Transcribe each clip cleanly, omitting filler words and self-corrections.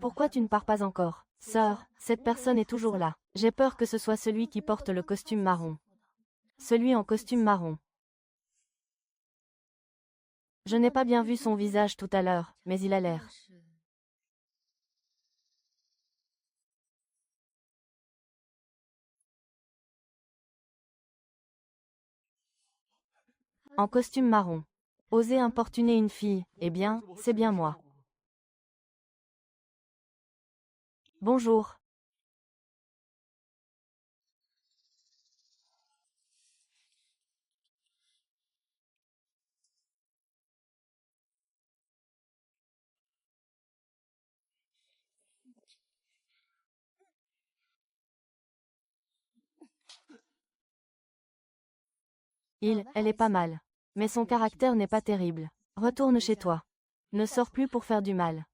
Pourquoi tu ne pars pas encore? Sœur, cette personne est toujours là. J'ai peur que ce soit celui qui porte le costume marron. Celui en costume marron. Je n'ai pas bien vu son visage tout à l'heure, mais il a l'air. En costume marron. Oser importuner une fille, eh bien, c'est bien moi. Bonjour. Elle est pas mal. Mais son caractère n'est pas terrible. Retourne chez toi. Ne sors plus pour faire du mal.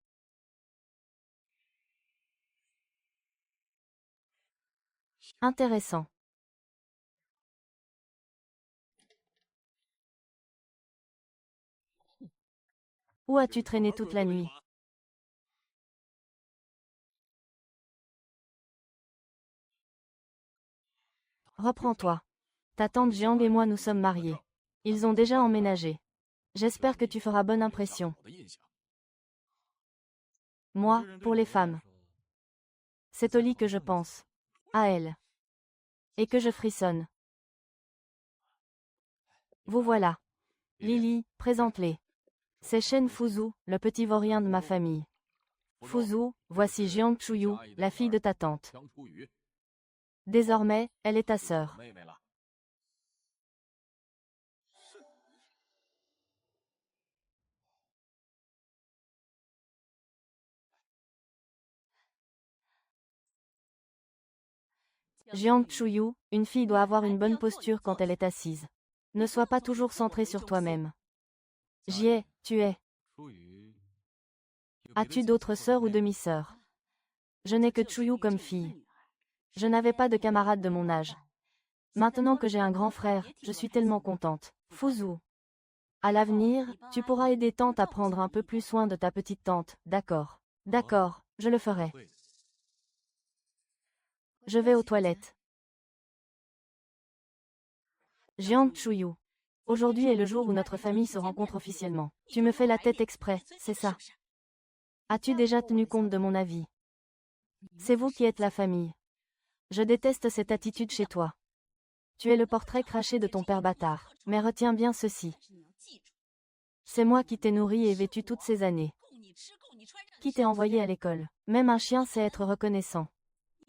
Intéressant. Où as-tu traîné toute la nuit? Reprends-toi. Ta tante Jiang et moi nous sommes mariés. Ils ont déjà emménagé. J'espère que tu feras bonne impression. Moi, pour les femmes. C'est au lit que je pense. À elle. Et que je frissonne. Vous voilà. Lily, présente-les. C'est Shen Fuzu, le petit vaurien de ma famille. Fuzu, voici Jiang Chuyu, la fille de ta tante. Désormais, elle est ta sœur. Jiang Chuyu, une fille doit avoir une bonne posture quand elle est assise. Ne sois pas toujours centré sur toi-même. J'y ai, tu es. As-tu d'autres sœurs ou demi-sœurs? Je n'ai que Chuyu comme fille. Je n'avais pas de camarade de mon âge. Maintenant que j'ai un grand frère, je suis tellement contente. Fuzu. À l'avenir, tu pourras aider tante à prendre un peu plus soin de ta petite tante, d'accord? D'accord, je le ferai. Je vais aux toilettes. Jiang Chuyu. Aujourd'hui est le jour où notre famille se rencontre officiellement. Tu me fais la tête exprès, c'est ça? As-tu déjà tenu compte de mon avis? C'est vous qui êtes la famille. Je déteste cette attitude chez toi. Tu es le portrait craché de ton père bâtard. Mais retiens bien ceci. C'est moi qui t'ai nourri et vêtu toutes ces années. Qui t'ai envoyé à l'école. Même un chien sait être reconnaissant.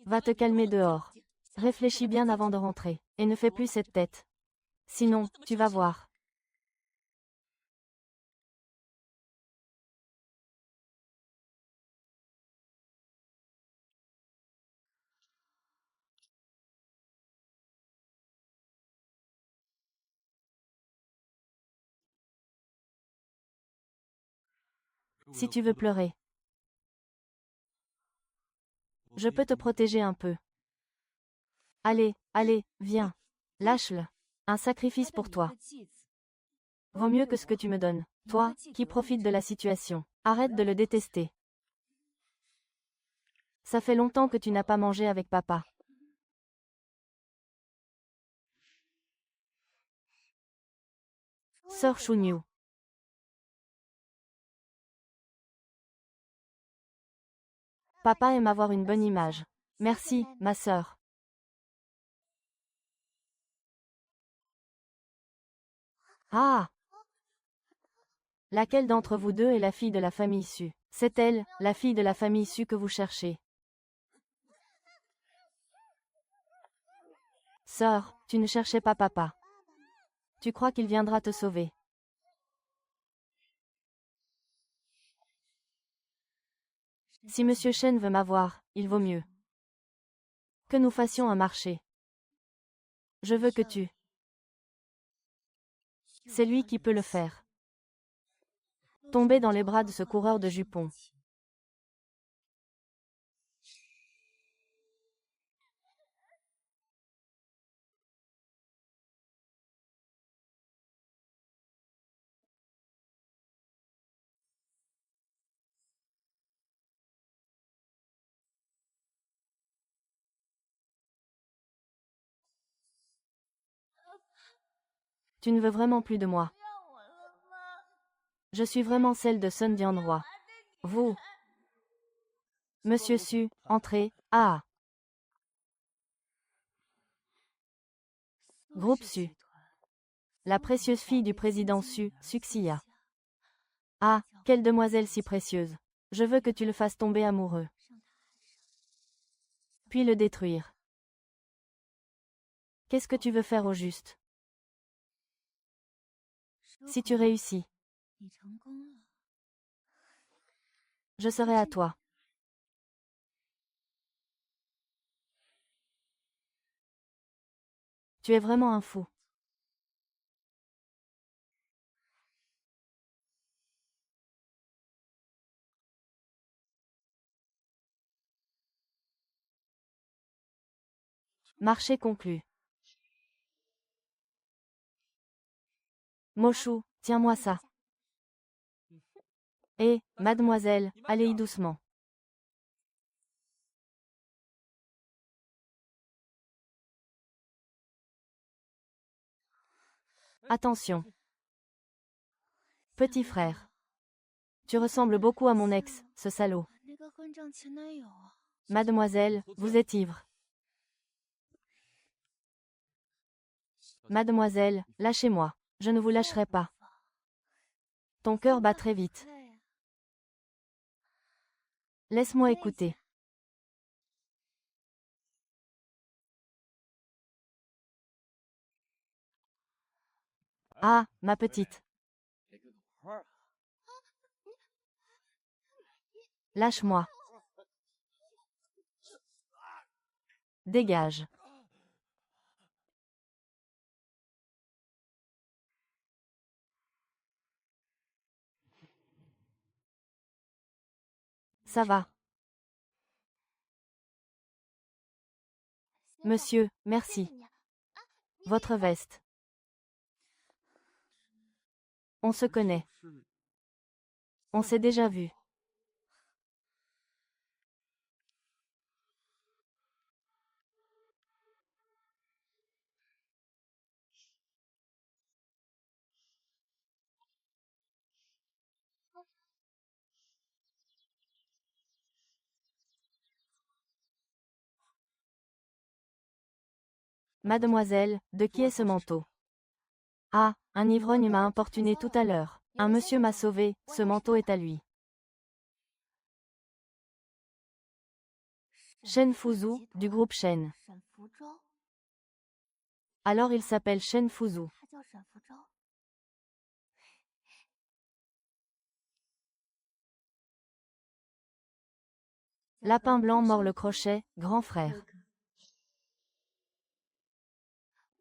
Va te calmer dehors. Réfléchis bien avant de rentrer. Et ne fais plus cette tête. Sinon, tu vas voir. Si tu veux pleurer. Je peux te protéger un peu. Allez, allez, viens. Lâche-le. Un sacrifice pour toi. Vaut mieux que ce que tu me donnes. Toi, qui profites de la situation. Arrête de le détester. Ça fait longtemps que tu n'as pas mangé avec papa. Sœur Shunyu. Papa aime avoir une bonne image. Merci, ma sœur. Ah! Laquelle d'entre vous deux est la fille de la famille Su? C'est elle, la fille de la famille Su que vous cherchez. Sœur, tu ne cherchais pas papa. Tu crois qu'il viendra te sauver. Si Monsieur Shen veut m'avoir, il vaut mieux que nous fassions un marché. Je veux que tu. C'est lui qui peut le faire. Tomber dans les bras de ce coureur de jupons. Tu ne veux vraiment plus de moi. Je suis vraiment celle de Sun Dianroi. Vous. Monsieur Su, entrez. Ah. Groupe Su. La précieuse fille du président Su, Suxia. Ah, quelle demoiselle si précieuse. Je veux que tu le fasses tomber amoureux. Puis le détruire. Qu'est-ce que tu veux faire au juste? Si tu réussis, je serai à toi. Tu es vraiment un fou. Marché conclu. Moshu, tiens-moi ça. Eh, mademoiselle, allez-y doucement. Attention. Petit frère. Tu ressembles beaucoup à mon ex, ce salaud. Mademoiselle, vous êtes ivre. Mademoiselle, lâchez-moi. Je ne vous lâcherai pas. Ton cœur bat très vite. Laisse-moi écouter. Ah, ma petite. Lâche-moi. Dégage. Ça va. Monsieur, merci. Votre veste. On se connaît. On s'est déjà vu. Mademoiselle, de qui est ce manteau? Ah, un ivrogne m'a importuné tout à l'heure. Un monsieur m'a sauvé, ce manteau est à lui. Shen Fuzu, du groupe Shen. Alors il s'appelle Shen Fuzu. Lapin blanc mord le crochet, grand frère.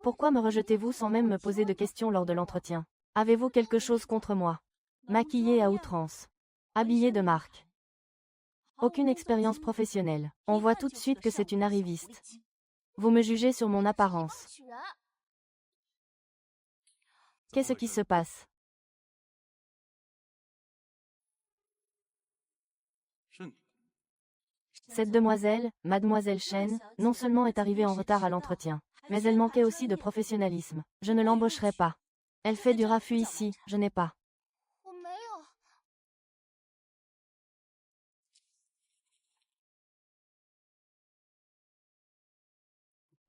Pourquoi me rejetez-vous sans même me poser de questions lors de l'entretien? Avez-vous quelque chose contre moi? Maquillé à outrance. Habillé de marque. Aucune expérience professionnelle. On voit tout de suite que c'est une arriviste. Vous me jugez sur mon apparence. Qu'est-ce qui se passe? Cette demoiselle, mademoiselle Shen, non seulement est arrivée en retard à l'entretien, mais elle manquait aussi de professionnalisme. Je ne l'embaucherai pas. Elle fait du raffut ici, je n'ai pas.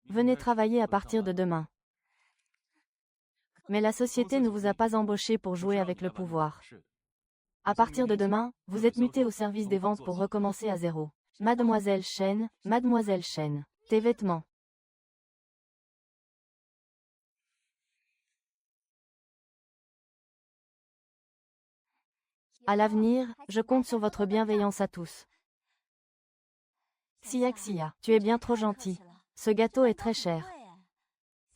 Venez travailler à partir de demain. Mais la société ne vous a pas embauché pour jouer avec le pouvoir. À partir de demain, vous êtes muté au service des ventes pour recommencer à zéro. Mademoiselle Shen, tes vêtements. À l'avenir, je compte sur votre bienveillance à tous. Xia, tu es bien trop gentil. Ce gâteau est très cher.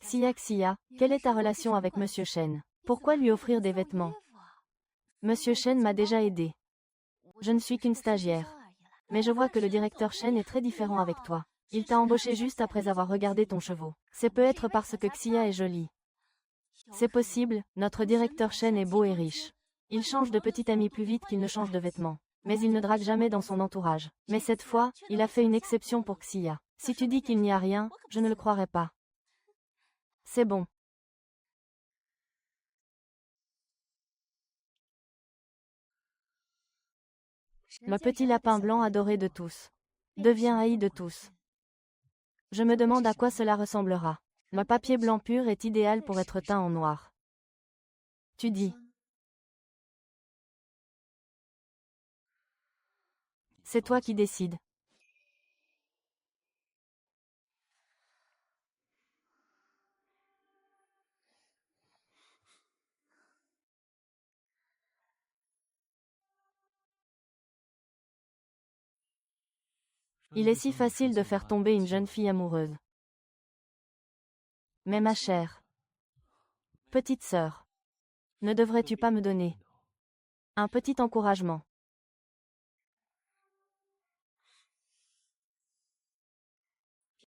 Xia, quelle est ta relation avec Monsieur Shen? Pourquoi lui offrir des vêtements? Monsieur Shen m'a déjà aidé. Je ne suis qu'une stagiaire. Mais je vois que le directeur Shen est très différent avec toi. Il t'a embauché juste après avoir regardé ton cheveu. C'est peut-être parce que Xia est jolie. C'est possible, notre directeur Shen est beau et riche. Il change de petit ami plus vite qu'il ne change de vêtements. Mais il ne drague jamais dans son entourage. Mais cette fois, il a fait une exception pour Xia. Si tu dis qu'il n'y a rien, je ne le croirai pas. C'est bon. Le petit lapin blanc adoré de tous. Devient haï de tous. Je me demande à quoi cela ressemblera. Le papier blanc pur est idéal pour être teint en noir. Tu dis. C'est toi qui décides. Il est si facile de faire tomber une jeune fille amoureuse. Mais ma chère. Petite sœur. Ne devrais-tu pas me donner un petit encouragement?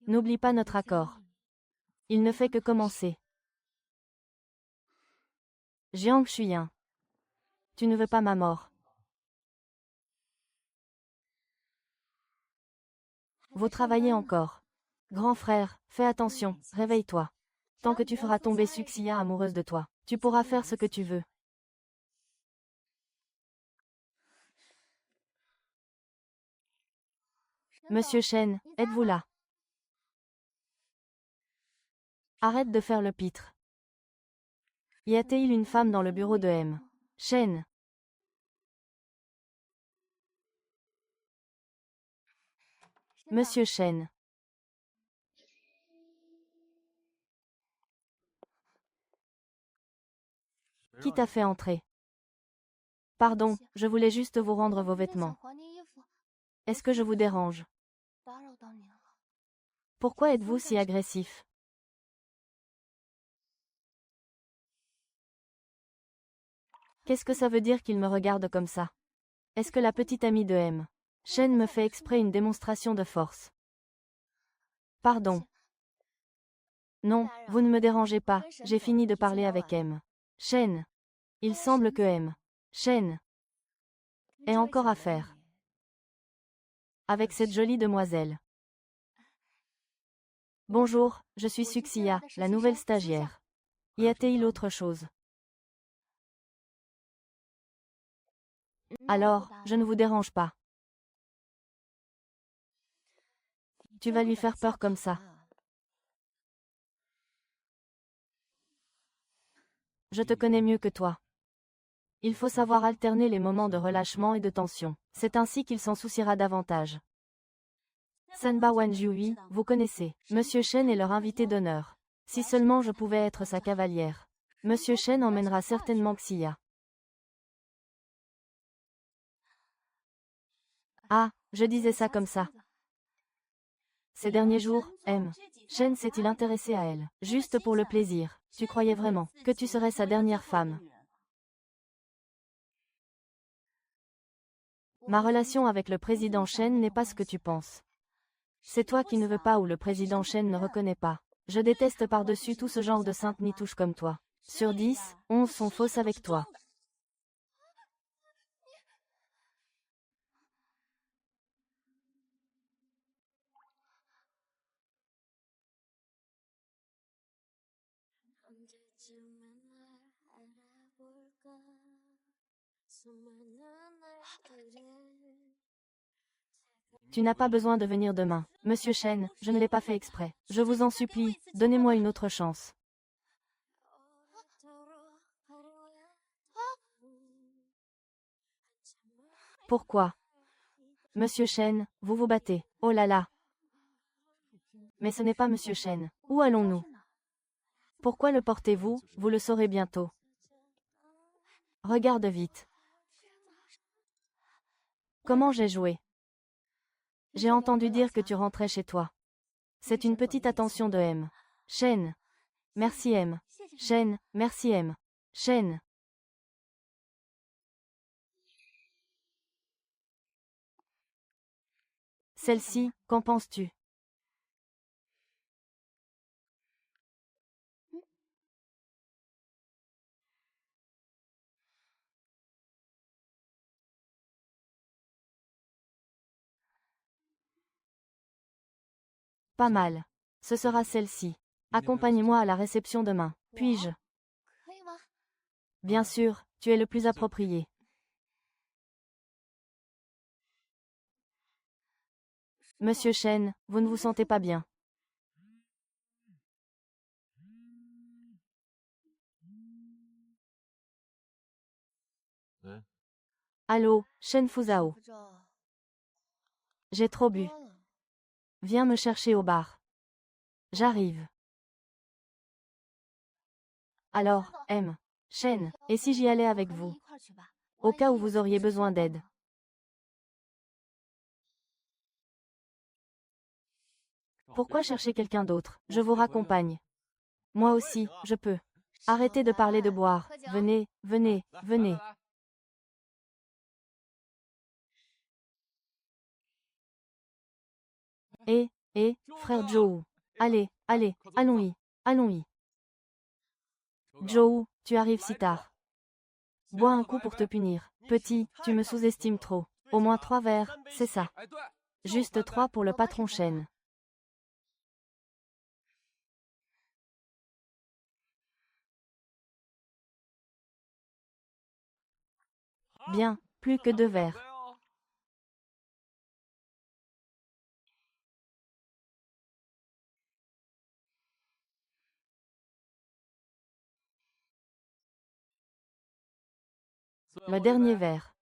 N'oublie pas notre accord. Il ne fait que commencer. Jiang Shuyan. Tu ne veux pas ma mort. Vous travaillez encore. Grand frère, fais attention, réveille-toi. Tant que tu feras tomber Suxia amoureuse de toi, tu pourras faire ce que tu veux. Monsieur Shen, êtes-vous là? Arrête de faire le pitre. Y a-t-il une femme dans le bureau de M. Shen? Monsieur Shen. Qui t'a fait entrer? Pardon, je voulais juste vous rendre vos vêtements. Est-ce que je vous dérange? Pourquoi êtes-vous si agressif? Qu'est-ce que ça veut dire qu'il me regarde comme ça? Est-ce que la petite amie de M. Shen me fait exprès une démonstration de force? Pardon. Non, vous ne me dérangez pas, j'ai fini de parler avec M. Shen. Il semble que M. Shen ait encore à faire avec cette jolie demoiselle. Bonjour, je suis Suxia, la nouvelle stagiaire. Y a-t-il autre chose? Alors, je ne vous dérange pas. Tu vas lui faire peur comme ça. Je te connais mieux que toi. Il faut savoir alterner les moments de relâchement et de tension. C'est ainsi qu'il s'en souciera davantage. Sanba Wanjui, vous connaissez. Monsieur Shen est leur invité d'honneur. Si seulement je pouvais être sa cavalière. Monsieur Shen emmènera certainement Xia. Ah, je disais ça comme ça. Ces derniers jours, M. Shen s'est-il intéressé à elle, juste pour le plaisir? Tu croyais vraiment que tu serais sa dernière femme? Ma relation avec le président Shen n'est pas ce que tu penses. C'est toi qui ne veux pas ou le président Shen ne reconnaît pas. Je déteste par-dessus tout ce genre de sainte nitouche comme toi. Sur 10, 11 sont fausses avec toi. Tu n'as pas besoin de venir demain. Monsieur Shen, je ne l'ai pas fait exprès. Je vous en supplie, donnez-moi une autre chance. Pourquoi? Monsieur Shen, vous vous battez. Oh là là. Mais ce n'est pas Monsieur Shen. Où allons-nous? Pourquoi le portez-vous? Vous le saurez bientôt. Regarde vite. Comment j'ai joué? J'ai entendu dire que tu rentrais chez toi. C'est une petite attention de M. Shen. Merci M. Shen, merci M. Shen. Celle-ci, qu'en penses-tu? Pas mal. Ce sera celle-ci. Accompagne-moi à la réception demain. Puis-je? Bien sûr, tu es le plus approprié. Monsieur Chen, vous ne vous sentez pas bien. Allô, Shen Fuzhao. J'ai trop bu. Viens me chercher au bar. J'arrive. Alors, M. Shen, et si j'y allais avec vous? Au cas où vous auriez besoin d'aide. Pourquoi chercher quelqu'un d'autre? Je vous raccompagne. Moi aussi, je peux. Arrêtez de parler de boire. Venez, venez, venez. Frère Zhou. Allez, allez, allons-y, allons-y. Zhou, tu arrives si tard. Bois un coup pour te punir. Petit, tu me sous-estimes trop. Au moins 3 verres, c'est ça. Juste 3 pour le patron Chen. Bien, plus que 2 verres. Le dernier verre.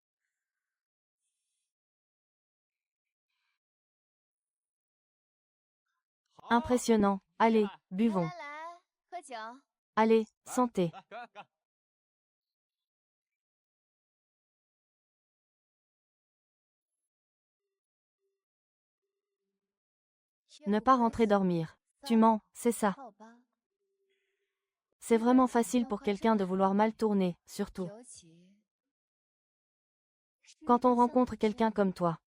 Impressionnant. Allez, buvons. Allez, santé. Ne pas rentrer dormir. Tu mens, c'est ça. C'est vraiment facile pour quelqu'un de vouloir mal tourner, surtout quand on rencontre quelqu'un comme toi.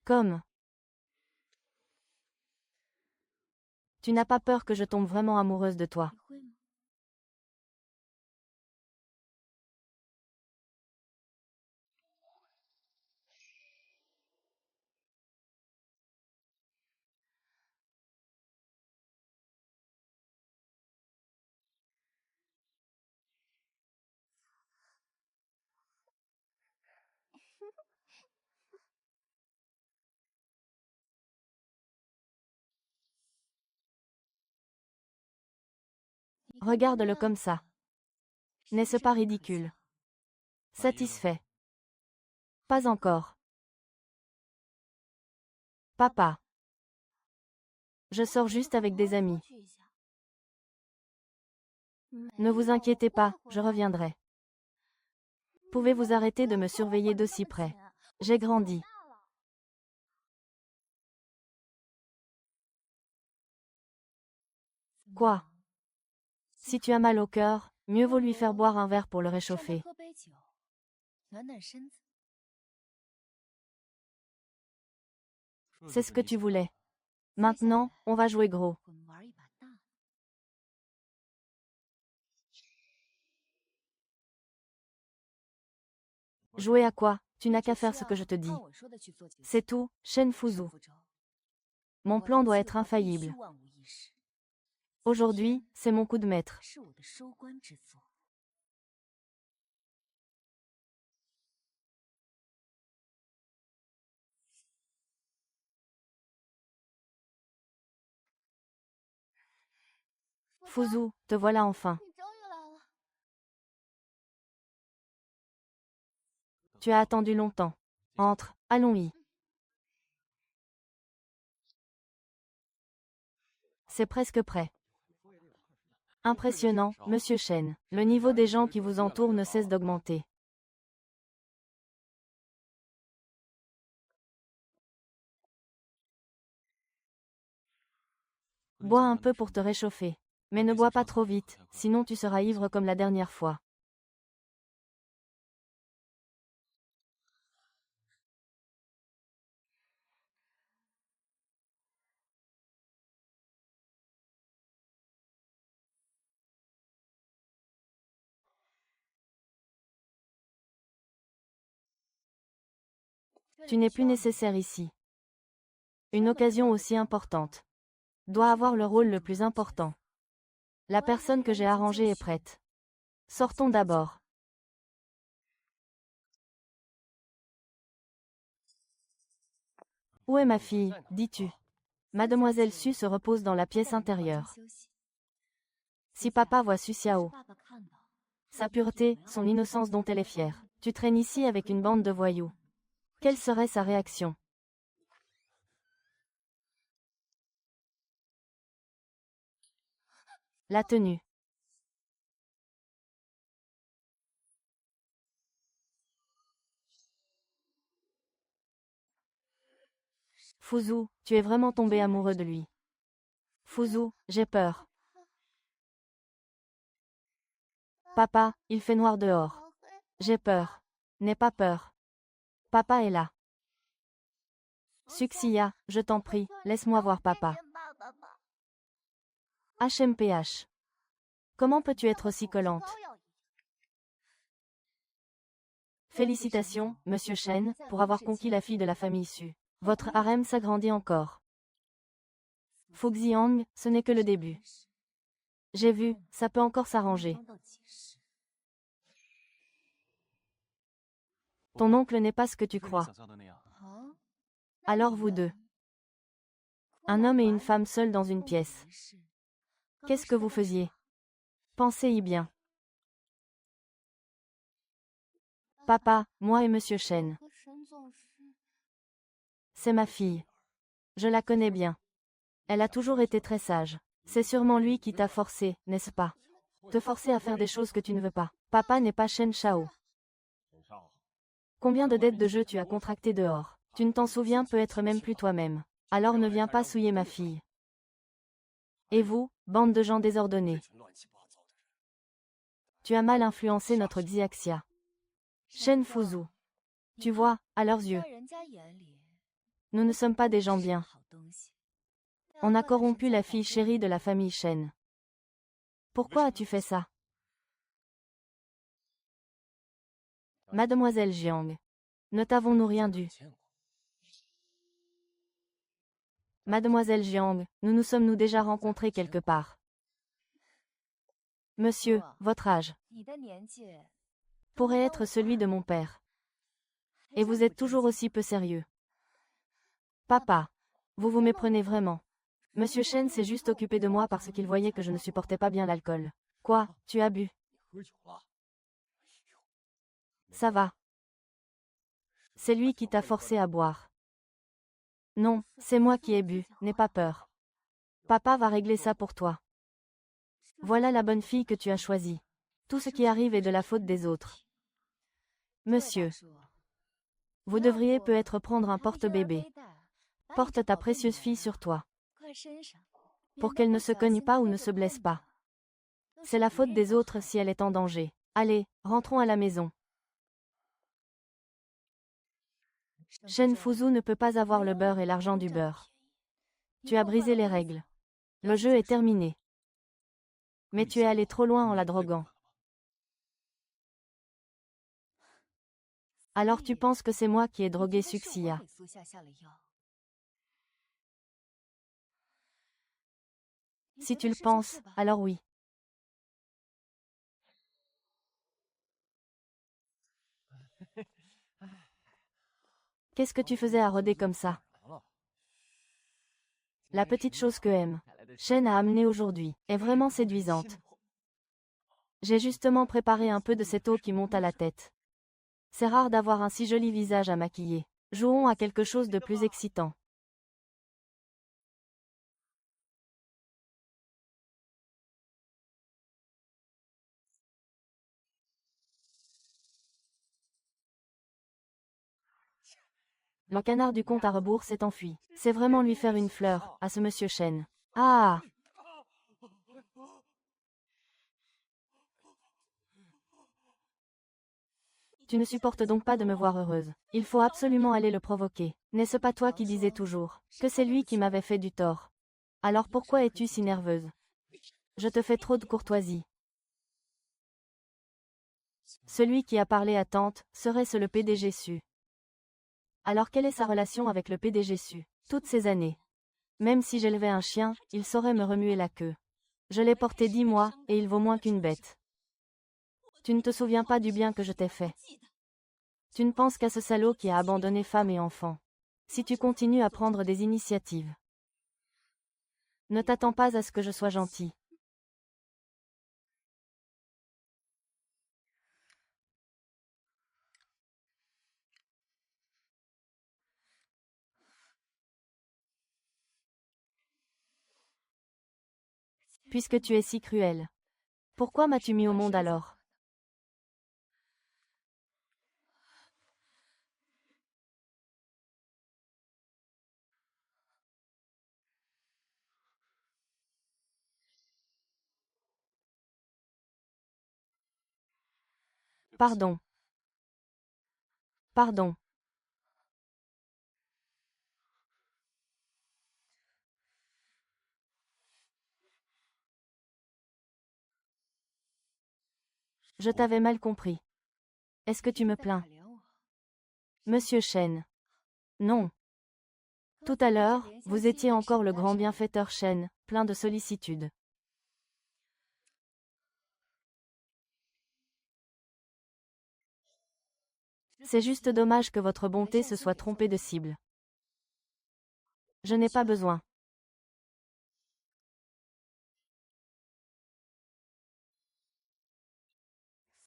Comme. Tu n'as pas peur que je tombe vraiment amoureuse de toi. Regarde-le comme ça. N'est-ce pas ridicule? Satisfait. Pas encore. Papa. Je sors juste avec des amis. Ne vous inquiétez pas, je reviendrai. Pouvez-vous arrêter de me surveiller d'aussi près? J'ai grandi. Quoi? Si tu as mal au cœur, mieux vaut lui faire boire un verre pour le réchauffer. C'est ce que tu voulais. Maintenant, on va jouer gros. Jouer à quoi? Tu n'as qu'à faire ce que je te dis. C'est tout, Shen Fuzu. Mon plan doit être infaillible. Aujourd'hui, c'est mon coup de maître. Fuzu, te voilà enfin. Tu as attendu longtemps. Entre, allons-y. C'est presque prêt. Impressionnant, Monsieur Chen. Le niveau des gens qui vous entourent ne cesse d'augmenter. Bois un peu pour te réchauffer. Mais ne bois pas trop vite, sinon tu seras ivre comme la dernière fois. Tu n'es plus nécessaire ici. Une occasion aussi importante doit avoir le rôle le plus important. La personne que j'ai arrangée est prête. Sortons d'abord. Où est ma fille, dis-tu? Mademoiselle Su se repose dans la pièce intérieure. Si papa voit Su Xiao, sa pureté, son innocence dont elle est fière, tu traînes ici avec une bande de voyous. Quelle serait sa réaction? La tenue. Fuzu, tu es vraiment tombé amoureux de lui. Fuzu, j'ai peur. Papa, il fait noir dehors. J'ai peur. N'aie pas peur. Papa est là. Suxia, je t'en prie, laisse-moi voir papa. HMPH. Comment peux-tu être aussi collante? Félicitations, monsieur Shen, pour avoir conquis la fille de la famille Su. Votre harem s'agrandit encore. Fuxiang, ce n'est que le début. J'ai vu, ça peut encore s'arranger. Ton oncle n'est pas ce que tu crois. Alors vous deux. Un homme et une femme seuls dans une pièce. Qu'est-ce que vous faisiez? Pensez-y bien. Papa, moi et monsieur Shen. C'est ma fille. Je la connais bien. Elle a toujours été très sage. C'est sûrement lui qui t'a forcé, n'est-ce pas? Te forcer à faire des choses que tu ne veux pas. Papa n'est pas Shen Shao. Combien de dettes de jeu tu as contractées dehors? Tu ne t'en souviens peut-être même plus toi-même. Alors ne viens pas souiller ma fille. Et vous, bande de gens désordonnés. Tu as mal influencé notre Xiaxia. Shen Fuzu. Tu vois, à leurs yeux, nous ne sommes pas des gens bien. On a corrompu la fille chérie de la famille Shen. Pourquoi as-tu fait ça? Mademoiselle Jiang. Ne t'avons-nous rien dû? Mademoiselle Jiang, nous nous sommes-nous déjà rencontrés quelque part? Monsieur, votre âge pourrait être celui de mon père. Et vous êtes toujours aussi peu sérieux. Papa, vous vous méprenez vraiment. Monsieur Shen s'est juste occupé de moi parce qu'il voyait que je ne supportais pas bien l'alcool. Quoi, tu as bu? Ça va. C'est lui qui t'a forcé à boire. Non, c'est moi qui ai bu, n'aie pas peur. Papa va régler ça pour toi. Voilà la bonne fille que tu as choisie. Tout ce qui arrive est de la faute des autres. Monsieur, vous devriez peut-être prendre un porte-bébé. Porte ta précieuse fille sur toi. Pour qu'elle ne se cogne pas ou ne se blesse pas. C'est la faute des autres si elle est en danger. Allez, rentrons à la maison. Shen Fuzu ne peut pas avoir le beurre et l'argent du beurre. Tu as brisé les règles. Le jeu est terminé. Mais tu es allé trop loin en la droguant. Alors tu penses que c'est moi qui ai drogué Suxia? Si tu le penses, alors oui. Qu'est-ce que tu faisais à rôder comme ça? La petite chose que Shen a amenée aujourd'hui est vraiment séduisante. J'ai justement préparé un peu de cette eau qui monte à la tête. C'est rare d'avoir un si joli visage à maquiller. Jouons à quelque chose de plus excitant. Le canard du compte à rebours s'est enfui. C'est vraiment lui faire une fleur, à ce monsieur Shen. Ah! Tu ne supportes donc pas de me voir heureuse. Il faut absolument aller le provoquer. N'est-ce pas toi qui disais toujours que c'est lui qui m'avait fait du tort? Alors pourquoi es-tu si nerveuse? Je te fais trop de courtoisie. Celui qui a parlé à Tante, serait-ce le PDG Su? Alors quelle est sa relation avec le PDG Su? Toutes ces années. Même si j'élevais un chien, il saurait me remuer la queue. Je l'ai porté 10 mois, et il vaut moins qu'une bête. Tu ne te souviens pas du bien que je t'ai fait. Tu ne penses qu'à ce salaud qui a abandonné femme et enfant. Si tu continues à prendre des initiatives. Ne t'attends pas à ce que je sois gentil. Puisque tu es si cruel. Pourquoi m'as-tu mis au monde alors? Pardon. Pardon. Je t'avais mal compris. Est-ce que tu me plains? Monsieur Chen. Non. Tout à l'heure, vous étiez encore le grand bienfaiteur Chen, plein de sollicitude. C'est juste dommage que votre bonté se soit trompée de cible. Je n'ai pas besoin.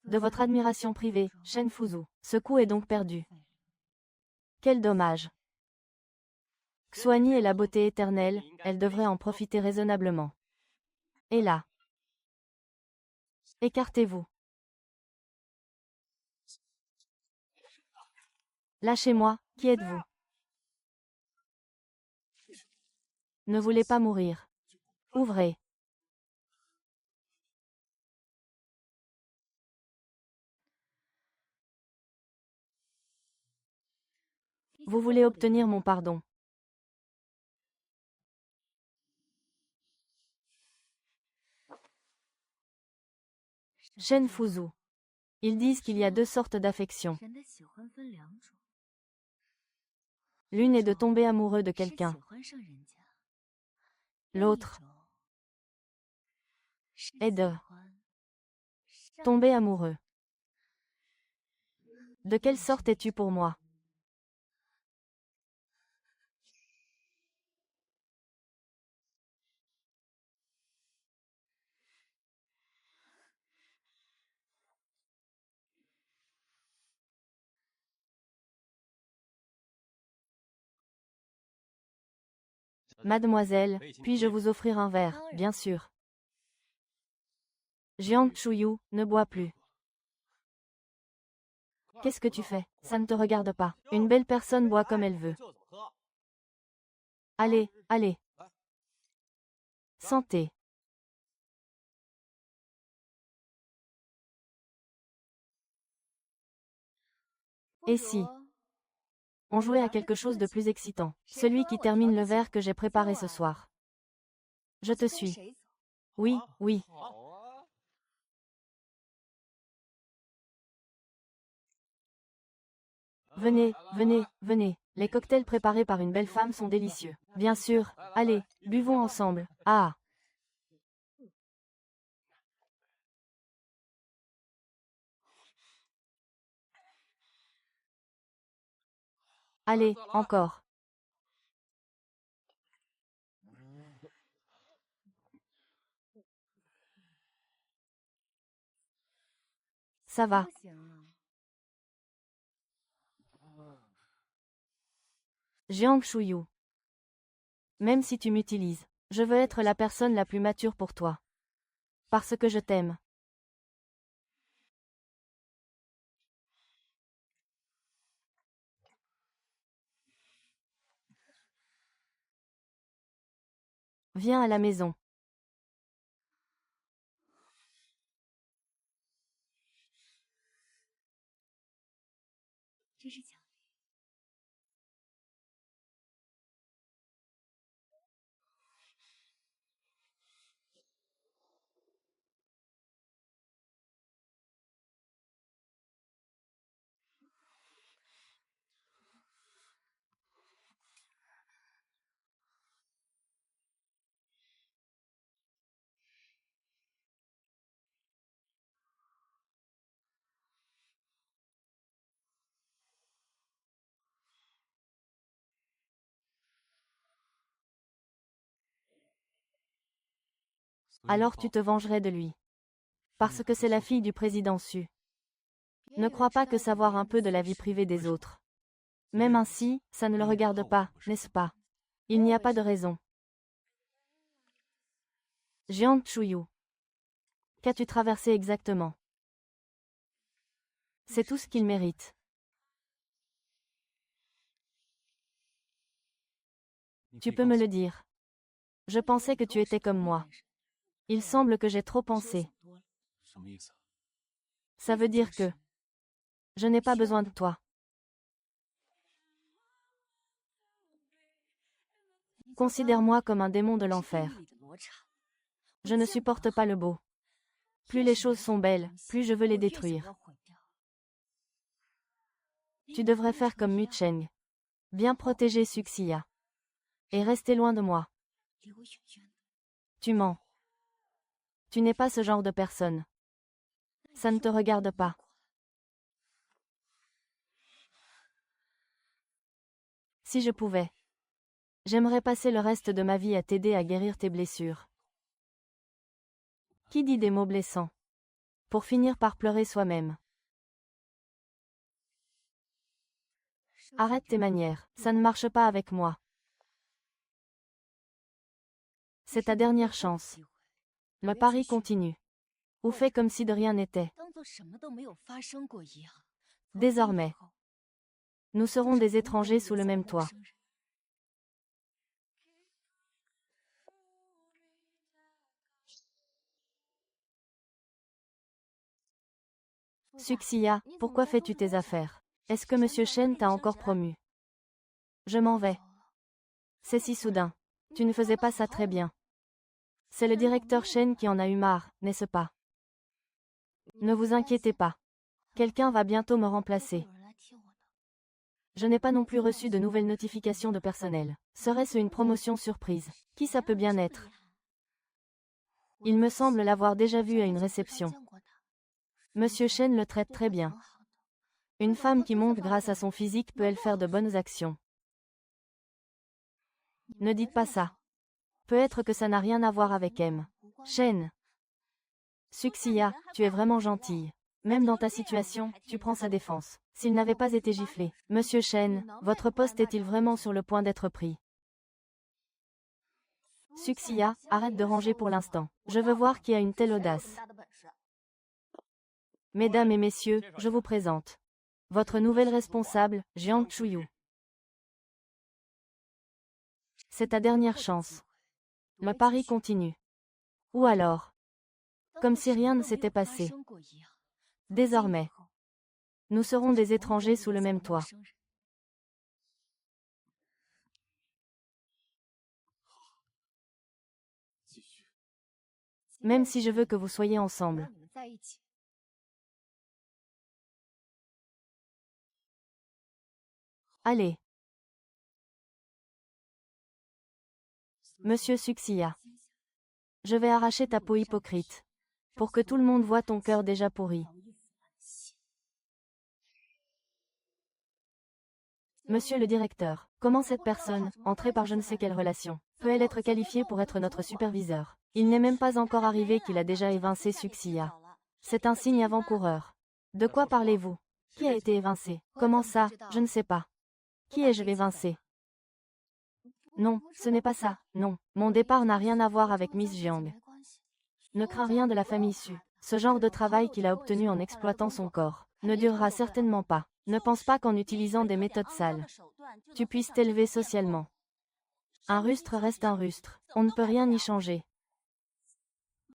De votre admiration privée, Shen Fuzu. Ce coup est donc perdu. Quel dommage. Xuani est la beauté éternelle, elle devrait en profiter raisonnablement. Et là. Écartez-vous. Lâchez-moi, qui êtes-vous? Ne voulez pas mourir. Ouvrez. Vous voulez obtenir mon pardon. Shen Fuzu. Ils disent qu'il y a deux sortes d'affection. L'une est de tomber amoureux de quelqu'un. L'autre est de tomber amoureux. De quelle sorte es-tu pour moi? Mademoiselle, puis-je vous offrir un verre? Bien sûr. Jiang Chuyu, ne bois plus. Qu'est-ce que tu fais? Ça ne te regarde pas. Une belle personne boit comme elle veut. Allez, allez. Santé. Et si on jouait à quelque chose de plus excitant? Celui qui termine le verre que j'ai préparé ce soir. Je te suis. Oui, oui. Venez, venez, venez. Les cocktails préparés par une belle femme sont délicieux. Bien sûr. Allez, buvons ensemble. Ah. Allez, encore. Ça va. Jiang Shuyu. Même si tu m'utilises, je veux être la personne la plus mature pour toi. Parce que je t'aime. Viens à la maison. Alors tu te vengerais de lui. Parce que c'est la fille du président Su. Ne crois pas que savoir un peu de la vie privée des autres. Même ainsi, ça ne le regarde pas, n'est-ce pas? Il n'y a pas de raison. Jiang Chuyu. Qu'as-tu traversé exactement? C'est tout ce qu'il mérite. Tu peux me le dire. Je pensais que tu étais comme moi. Il semble que j'ai trop pensé. Ça veut dire que je n'ai pas besoin de toi. Considère-moi comme un démon de l'enfer. Je ne supporte pas le beau. Plus les choses sont belles, plus je veux les détruire. Tu devrais faire comme Mu Cheng. Bien protéger Suxiya. Et rester loin de moi. Tu mens. Tu n'es pas ce genre de personne. Ça ne te regarde pas. Si je pouvais. J'aimerais passer le reste de ma vie à t'aider à guérir tes blessures. Qui dit des mots blessants? Pour finir par pleurer soi-même. Arrête tes manières, ça ne marche pas avec moi. C'est ta dernière chance. Le pari continue. Ou fais comme si de rien n'était. Désormais, nous serons des étrangers sous le même toit. Suxiya, pourquoi fais-tu tes affaires? Est-ce que Monsieur Shen t'a encore promu? Je m'en vais. C'est si soudain. Tu ne faisais pas ça très bien. C'est le directeur Shen qui en a eu marre, n'est-ce pas? Ne vous inquiétez pas. Quelqu'un va bientôt me remplacer. Je n'ai pas non plus reçu de nouvelles notifications de personnel. Serait-ce une promotion surprise? Qui ça peut bien être? Il me semble l'avoir déjà vu à une réception. Monsieur Shen le traite très bien. Une femme qui monte grâce à son physique peut-elle faire de bonnes actions? Ne dites pas ça. Peut-être que ça n'a rien à voir avec M. Shen. Suxiya, tu es vraiment gentille. Même dans ta situation, tu prends sa défense. S'il n'avait pas été giflé. Monsieur Shen, votre poste est-il vraiment sur le point d'être pris? Suxiya, arrête de ranger pour l'instant. Je veux voir qui a une telle audace. Mesdames et messieurs, je vous présente votre nouvelle responsable, Jiang Chuyu. C'est ta dernière chance. Le pari continue. Ou alors, comme si rien ne s'était passé. Désormais, nous serons des étrangers sous le même toit. Même si je veux que vous soyez ensemble. Allez. Monsieur Suxiya. Je vais arracher ta peau hypocrite. Pour que tout le monde voie ton cœur déjà pourri. Monsieur le directeur, comment cette personne, entrée par je ne sais quelle relation, peut-elle être qualifiée pour être notre superviseur? Il n'est même pas encore arrivé qu'il a déjà évincé Suxiya. C'est un signe avant-coureur. De quoi parlez-vous? Qui a été évincé? Comment ça? Je ne sais pas. Qui ai-je évincé? Non, ce n'est pas ça, non. Mon départ n'a rien à voir avec Miss Jiang. Ne crains rien de la famille Su. Ce genre de travail qu'il a obtenu en exploitant son corps ne durera certainement pas. Ne pense pas qu'en utilisant des méthodes sales, tu puisses t'élever socialement. Un rustre reste un rustre. On ne peut rien y changer.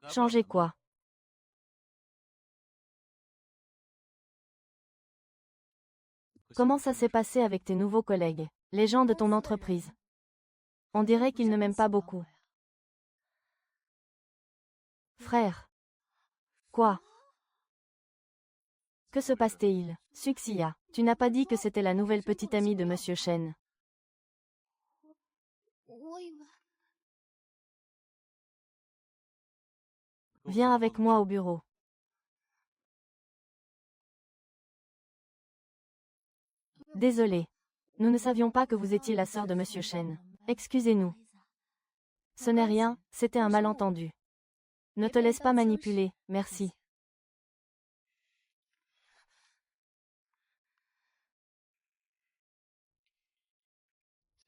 Changer quoi? Comment ça s'est passé avec tes nouveaux collègues, les gens de ton entreprise? On dirait qu'ils ne m'aiment pas beaucoup. Frère. Quoi? Que se passe-t-il? Suxiya, tu n'as pas dit que c'était la nouvelle petite amie de Monsieur Shen. Viens avec moi au bureau. Désolé. Nous ne savions pas que vous étiez la sœur de Monsieur Shen. Excusez-nous. Ce n'est rien, c'était un malentendu. Ne te laisse pas manipuler, merci.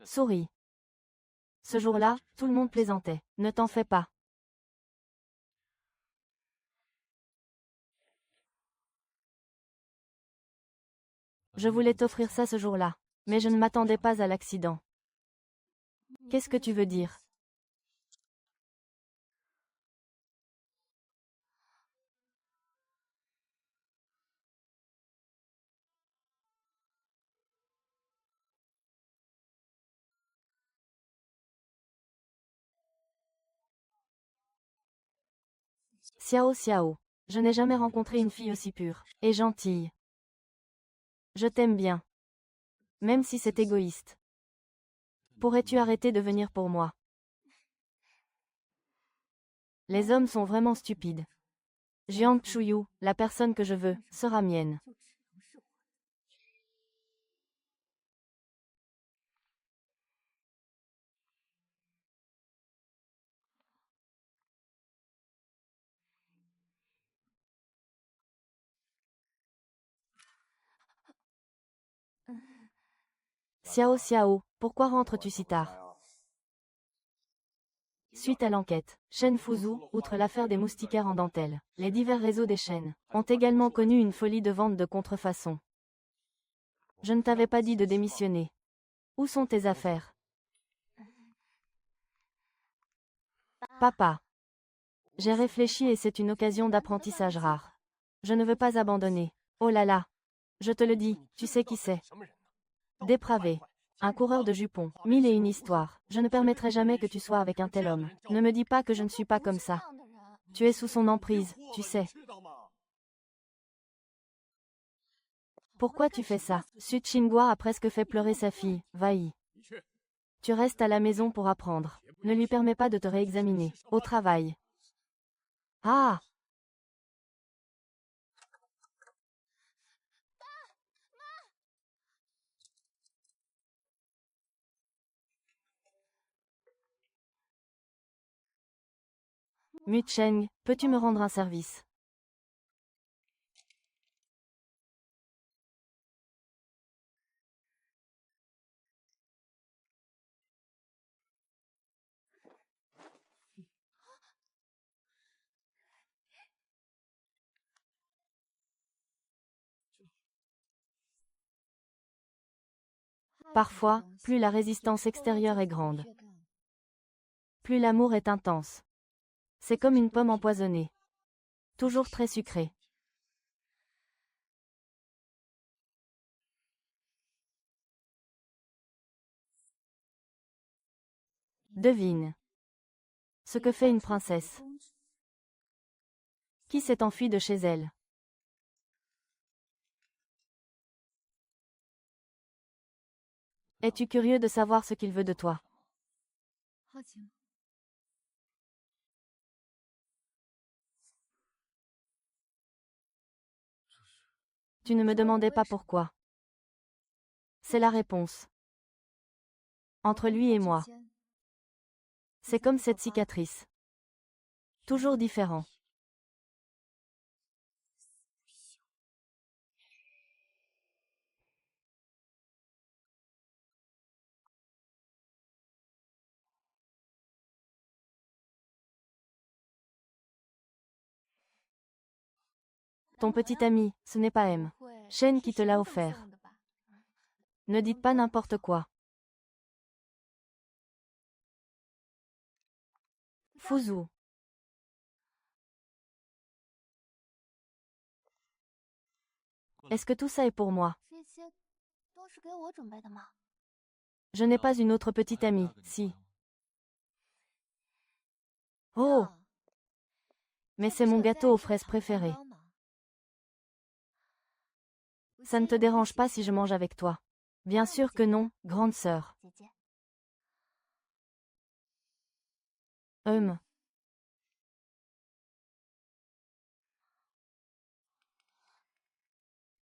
Souris. Ce jour-là, tout le monde plaisantait. Ne t'en fais pas. Je voulais t'offrir ça ce jour-là. Mais je ne m'attendais pas à l'accident. Qu'est-ce que tu veux dire? Xiao Xiao. Je n'ai jamais rencontré une fille aussi pure et gentille. Je t'aime bien. Même si c'est égoïste. Pourrais-tu arrêter de venir pour moi? Les hommes sont vraiment stupides. Jiang Chuyu, la personne que je veux, sera mienne. Xiao Xiao, pourquoi rentres-tu si tard? Suite à l'enquête, Shen Fuzu, outre l'affaire des moustiquaires en dentelle, les divers réseaux des chaînes, ont également connu une folie de vente de contrefaçon. Je ne t'avais pas dit de démissionner. Où sont tes affaires? Papa. J'ai réfléchi et c'est une occasion d'apprentissage rare. Je ne veux pas abandonner. Oh là là. Je te le dis, tu sais qui c'est. Dépravé. Un coureur de jupons, mille et une histoires. Je ne permettrai jamais que tu sois avec un tel homme. Ne me dis pas que je ne suis pas comme ça. Tu es sous son emprise, tu sais. Pourquoi tu fais ça? Su Qinghua a presque fait pleurer sa fille, Vai. Tu restes à la maison pour apprendre. Ne lui permets pas de te réexaminer. Au travail. Ah! Mu Cheng, peux-tu me rendre un service? Parfois, plus la résistance extérieure est grande, plus l'amour est intense. C'est comme une pomme empoisonnée. Toujours très sucrée. Devine. Ce que fait une princesse. Qui s'est enfui de chez elle? Es-tu curieux de savoir ce qu'il veut de toi? Tu ne me demandais pas pourquoi. C'est la réponse. Entre lui et moi. C'est comme cette cicatrice. Toujours différent. Ton petit ami, ce n'est pas M. Shen qui te l'a offert. Ne dites pas n'importe quoi. Fuzu. Est-ce que tout ça est pour moi? Je n'ai pas une autre petite amie, si. Oh! Mais c'est mon gâteau aux fraises préféré. Ça ne te dérange pas si je mange avec toi? Bien sûr que non, grande sœur.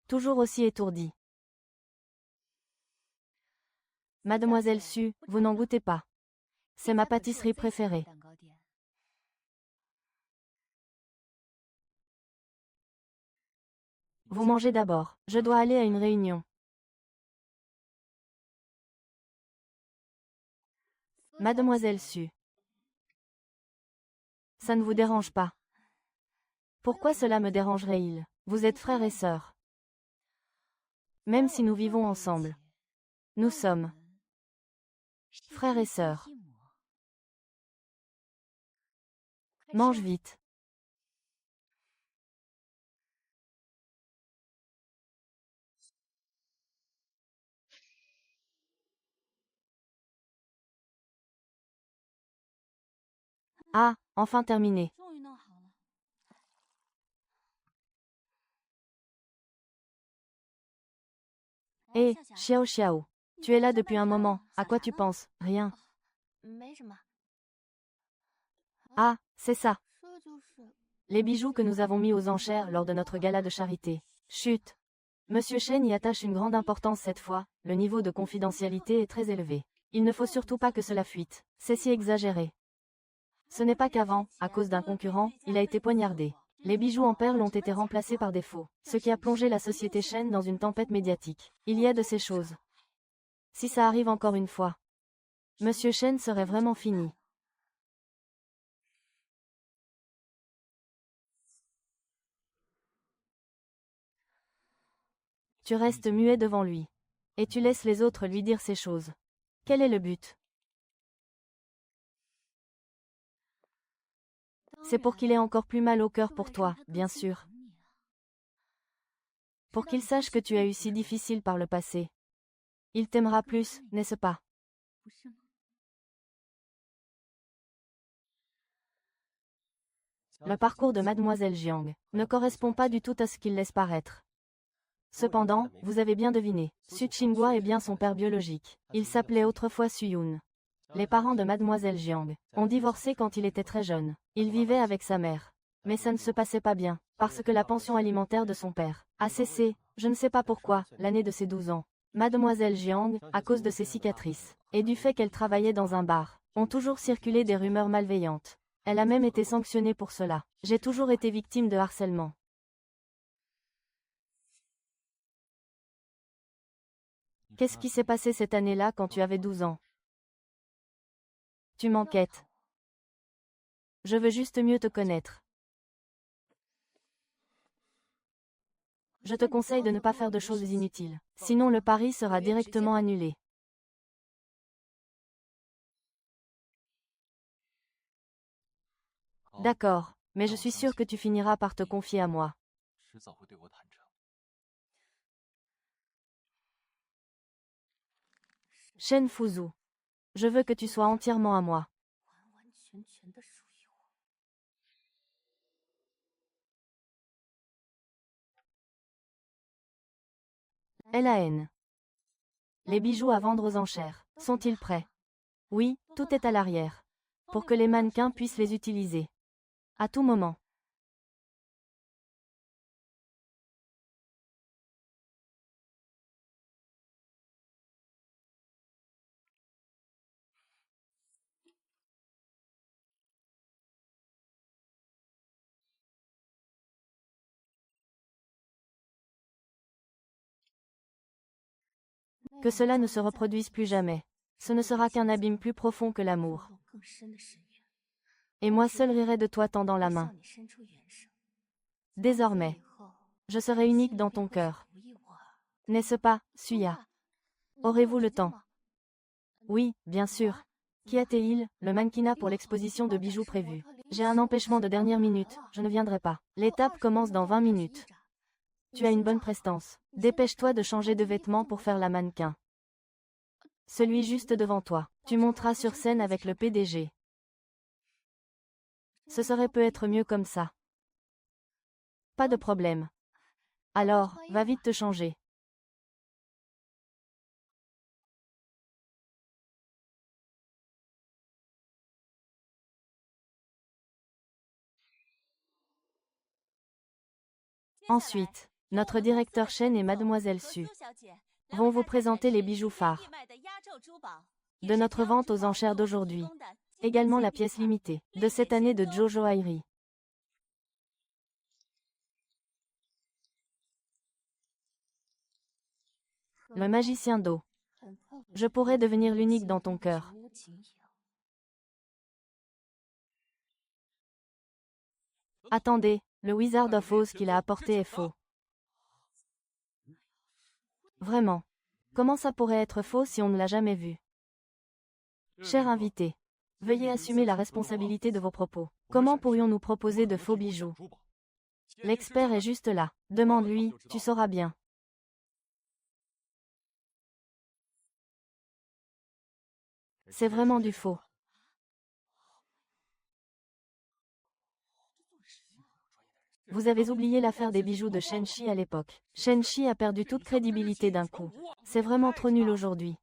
Toujours aussi étourdi. Mademoiselle Su, vous n'en goûtez pas. C'est ma pâtisserie préférée. Vous mangez d'abord. Je dois aller à une réunion. Mademoiselle Su. Ça ne vous dérange pas. Pourquoi cela me dérangerait-il? Vous êtes frères et sœurs. Même si nous vivons ensemble. Nous sommes frères et sœurs. Mange vite. Ah, enfin terminé. Hé, Xiao Xiao. Tu es là depuis un moment, à quoi tu penses? Rien. Ah, c'est ça. Les bijoux que nous avons mis aux enchères lors de notre gala de charité. Chut. Monsieur Chen y attache une grande importance cette fois, le niveau de confidentialité est très élevé. Il ne faut surtout pas que cela fuite. C'est si exagéré. Ce n'est pas qu'avant, à cause d'un concurrent, il a été poignardé. Les bijoux en perles ont été remplacés par des faux, ce qui a plongé la société Chen dans une tempête médiatique. Il y a de ces choses. Si ça arrive encore une fois, Monsieur Chen serait vraiment fini. Tu restes muet devant lui. Et tu laisses les autres lui dire ces choses. Quel est le but? C'est pour qu'il ait encore plus mal au cœur pour toi, bien sûr. Pour qu'il sache que tu as eu si difficile par le passé. Il t'aimera plus, n'est-ce pas? Le parcours de Mademoiselle Jiang ne correspond pas du tout à ce qu'il laisse paraître. Cependant, vous avez bien deviné, Su Qinghua est bien son père biologique. Il s'appelait autrefois Suyun. Les parents de Mademoiselle Jiang ont divorcé quand il était très jeune. Il vivait avec sa mère. Mais ça ne se passait pas bien, parce que la pension alimentaire de son père a cessé, je ne sais pas pourquoi, l'année de ses 12 ans. Mademoiselle Jiang, à cause de ses cicatrices, et du fait qu'elle travaillait dans un bar, ont toujours circulé des rumeurs malveillantes. Elle a même été sanctionnée pour cela. J'ai toujours été victime de harcèlement. Qu'est-ce qui s'est passé cette année-là quand tu avais 12 ans? Tu m'enquêtes. Je veux juste mieux te connaître. Je te conseille de ne pas faire de choses inutiles. Sinon le pari sera directement annulé. D'accord, mais je suis sûre que tu finiras par te confier à moi. Shen Fuzu. Je veux que tu sois entièrement à moi. LAN. Les bijoux à vendre aux enchères. Sont-ils prêts? Oui, tout est à l'arrière. Pour que les mannequins puissent les utiliser. À tout moment. Que cela ne se reproduise plus jamais. Ce ne sera qu'un abîme plus profond que l'amour. Et moi seul rirai de toi tendant la main. Désormais, je serai unique dans ton cœur. N'est-ce pas, Suya? Aurez-vous le temps? Oui, bien sûr. Kiaté-il, le mannequinat pour l'exposition de bijoux prévue. J'ai un empêchement de dernière minute, je ne viendrai pas. L'étape commence dans 20 minutes. Tu as une bonne prestance. Dépêche-toi de changer de vêtements pour faire la mannequin. Celui juste devant toi. Tu monteras sur scène avec le PDG. Ce serait peut-être mieux comme ça. Pas de problème. Alors, va vite te changer. Ensuite, notre directeur Chen et Mademoiselle Su vont vous présenter les bijoux phares de notre vente aux enchères d'aujourd'hui. Également la pièce limitée de cette année de Jojo Airi. Le magicien d'eau. Je pourrais devenir l'unique dans ton cœur. Attendez, le Wizard of Oz qu'il a apporté est faux. Vraiment. Comment ça pourrait être faux si on ne l'a jamais vu? Cher invité, veuillez assumer la responsabilité de vos propos. Comment pourrions-nous proposer de faux bijoux? L'expert est juste là. Demande-lui, tu sauras bien. C'est vraiment du faux. Vous avez oublié l'affaire des bijoux de Shenshi à l'époque. Shenshi a perdu toute crédibilité d'un coup. C'est vraiment trop nul aujourd'hui.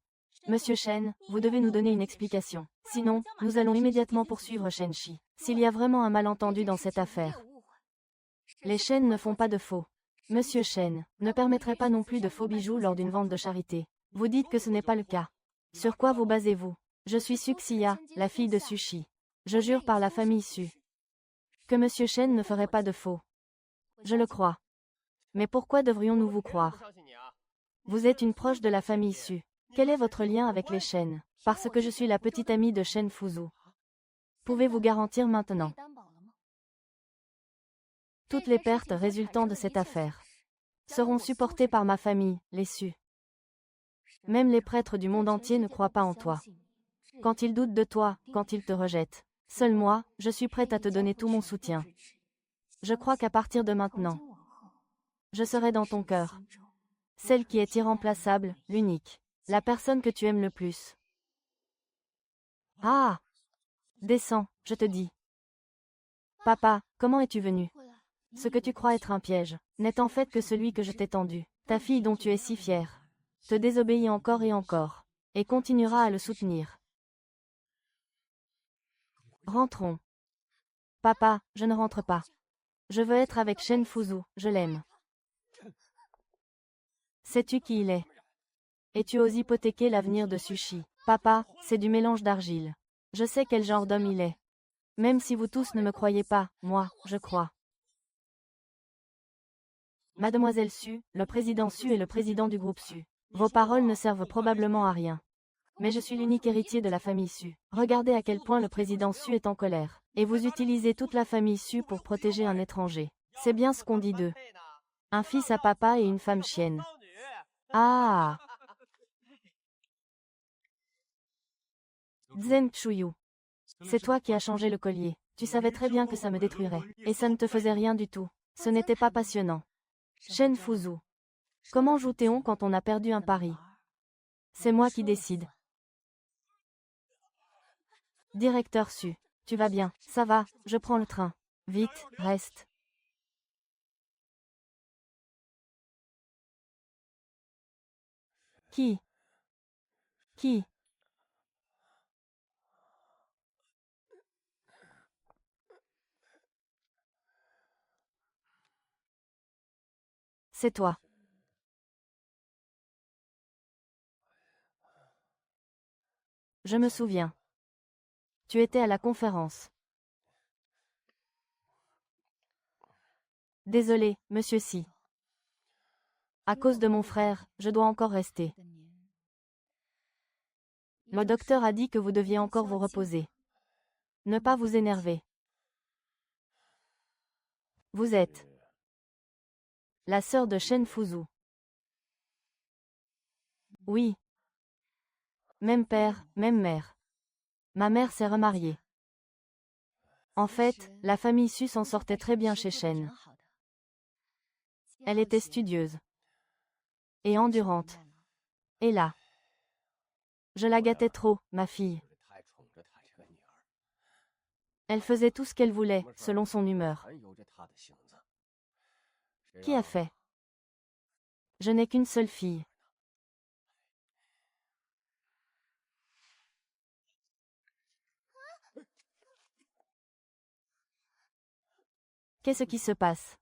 Monsieur Shen, vous devez nous donner une explication. Sinon, nous allons immédiatement poursuivre Shenshi. S'il y a vraiment un malentendu dans cette affaire. Les Shen ne font pas de faux. Monsieur Shen ne permettrait pas non plus de faux bijoux lors d'une vente de charité. Vous dites que ce n'est pas le cas. Sur quoi vous basez-vous? Je suis Suxiya, la fille de Sushi. Je jure par la famille Su que Monsieur Shen ne ferait pas de faux. Je le crois. Mais pourquoi devrions-nous vous croire? Vous êtes une proche de la famille Su. Quel est votre lien avec les Shen? Parce que je suis la petite amie de Shen Fuzu. Pouvez-vous garantir maintenant? Toutes les pertes résultant de cette affaire seront supportées par ma famille, les Su. Même les prêtres du monde entier ne croient pas en toi. Quand ils doutent de toi, quand ils te rejettent. Seul moi, je suis prête à te donner tout mon soutien. Je crois qu'à partir de maintenant, je serai dans ton cœur. Celle qui est irremplaçable, l'unique. La personne que tu aimes le plus. Ah! Descends, je te dis. Papa, comment es-tu venu? Ce que tu crois être un piège, n'est en fait que celui que je t'ai tendu. Ta fille dont tu es si fière, te désobéit encore et encore, et continuera à le soutenir. Rentrons. Papa, je ne rentre pas. Je veux être avec Shen Fuzu, je l'aime. Sais-tu qui il est? Et tu oses hypothéquer l'avenir de Sushi. Papa, c'est du mélange d'argile. Je sais quel genre d'homme il est. Même si vous tous ne me croyez pas, moi, je crois. Mademoiselle Su, le président Su est le président du groupe Su. Vos paroles ne servent probablement à rien. Mais je suis l'unique héritier de la famille Su. Regardez à quel point le président Su est en colère. Et vous utilisez toute la famille Su pour protéger un étranger. C'est bien ce qu'on dit d'eux. Un fils à papa et une femme chienne. Ah! Zhen Chuyu. C'est toi qui as changé le collier. Tu savais très bien que ça me détruirait. Et ça ne te faisait rien du tout. Ce n'était pas passionnant. Shen Fuzu. Comment joue-t-on quand on a perdu un pari? C'est moi qui décide. Directeur Su. Tu vas bien? Ça va, je prends le train. Vite, reste. Qui? Qui? C'est toi. Je me souviens. Tu étais à la conférence. Désolé, monsieur Si. À cause de mon frère, je dois encore rester. Le docteur a dit que vous deviez encore vous reposer. Ne pas vous énerver. Vous êtes la sœur de Shen Fuzu. Oui. Même père, même mère. Ma mère s'est remariée. En fait, la famille Su s'en sortait très bien chez Shen. Elle était studieuse. Et endurante. Et là. Je la gâtais trop, ma fille. Elle faisait tout ce qu'elle voulait, selon son humeur. Qui a fait? Je n'ai qu'une seule fille. Qu'est-ce qui se passe?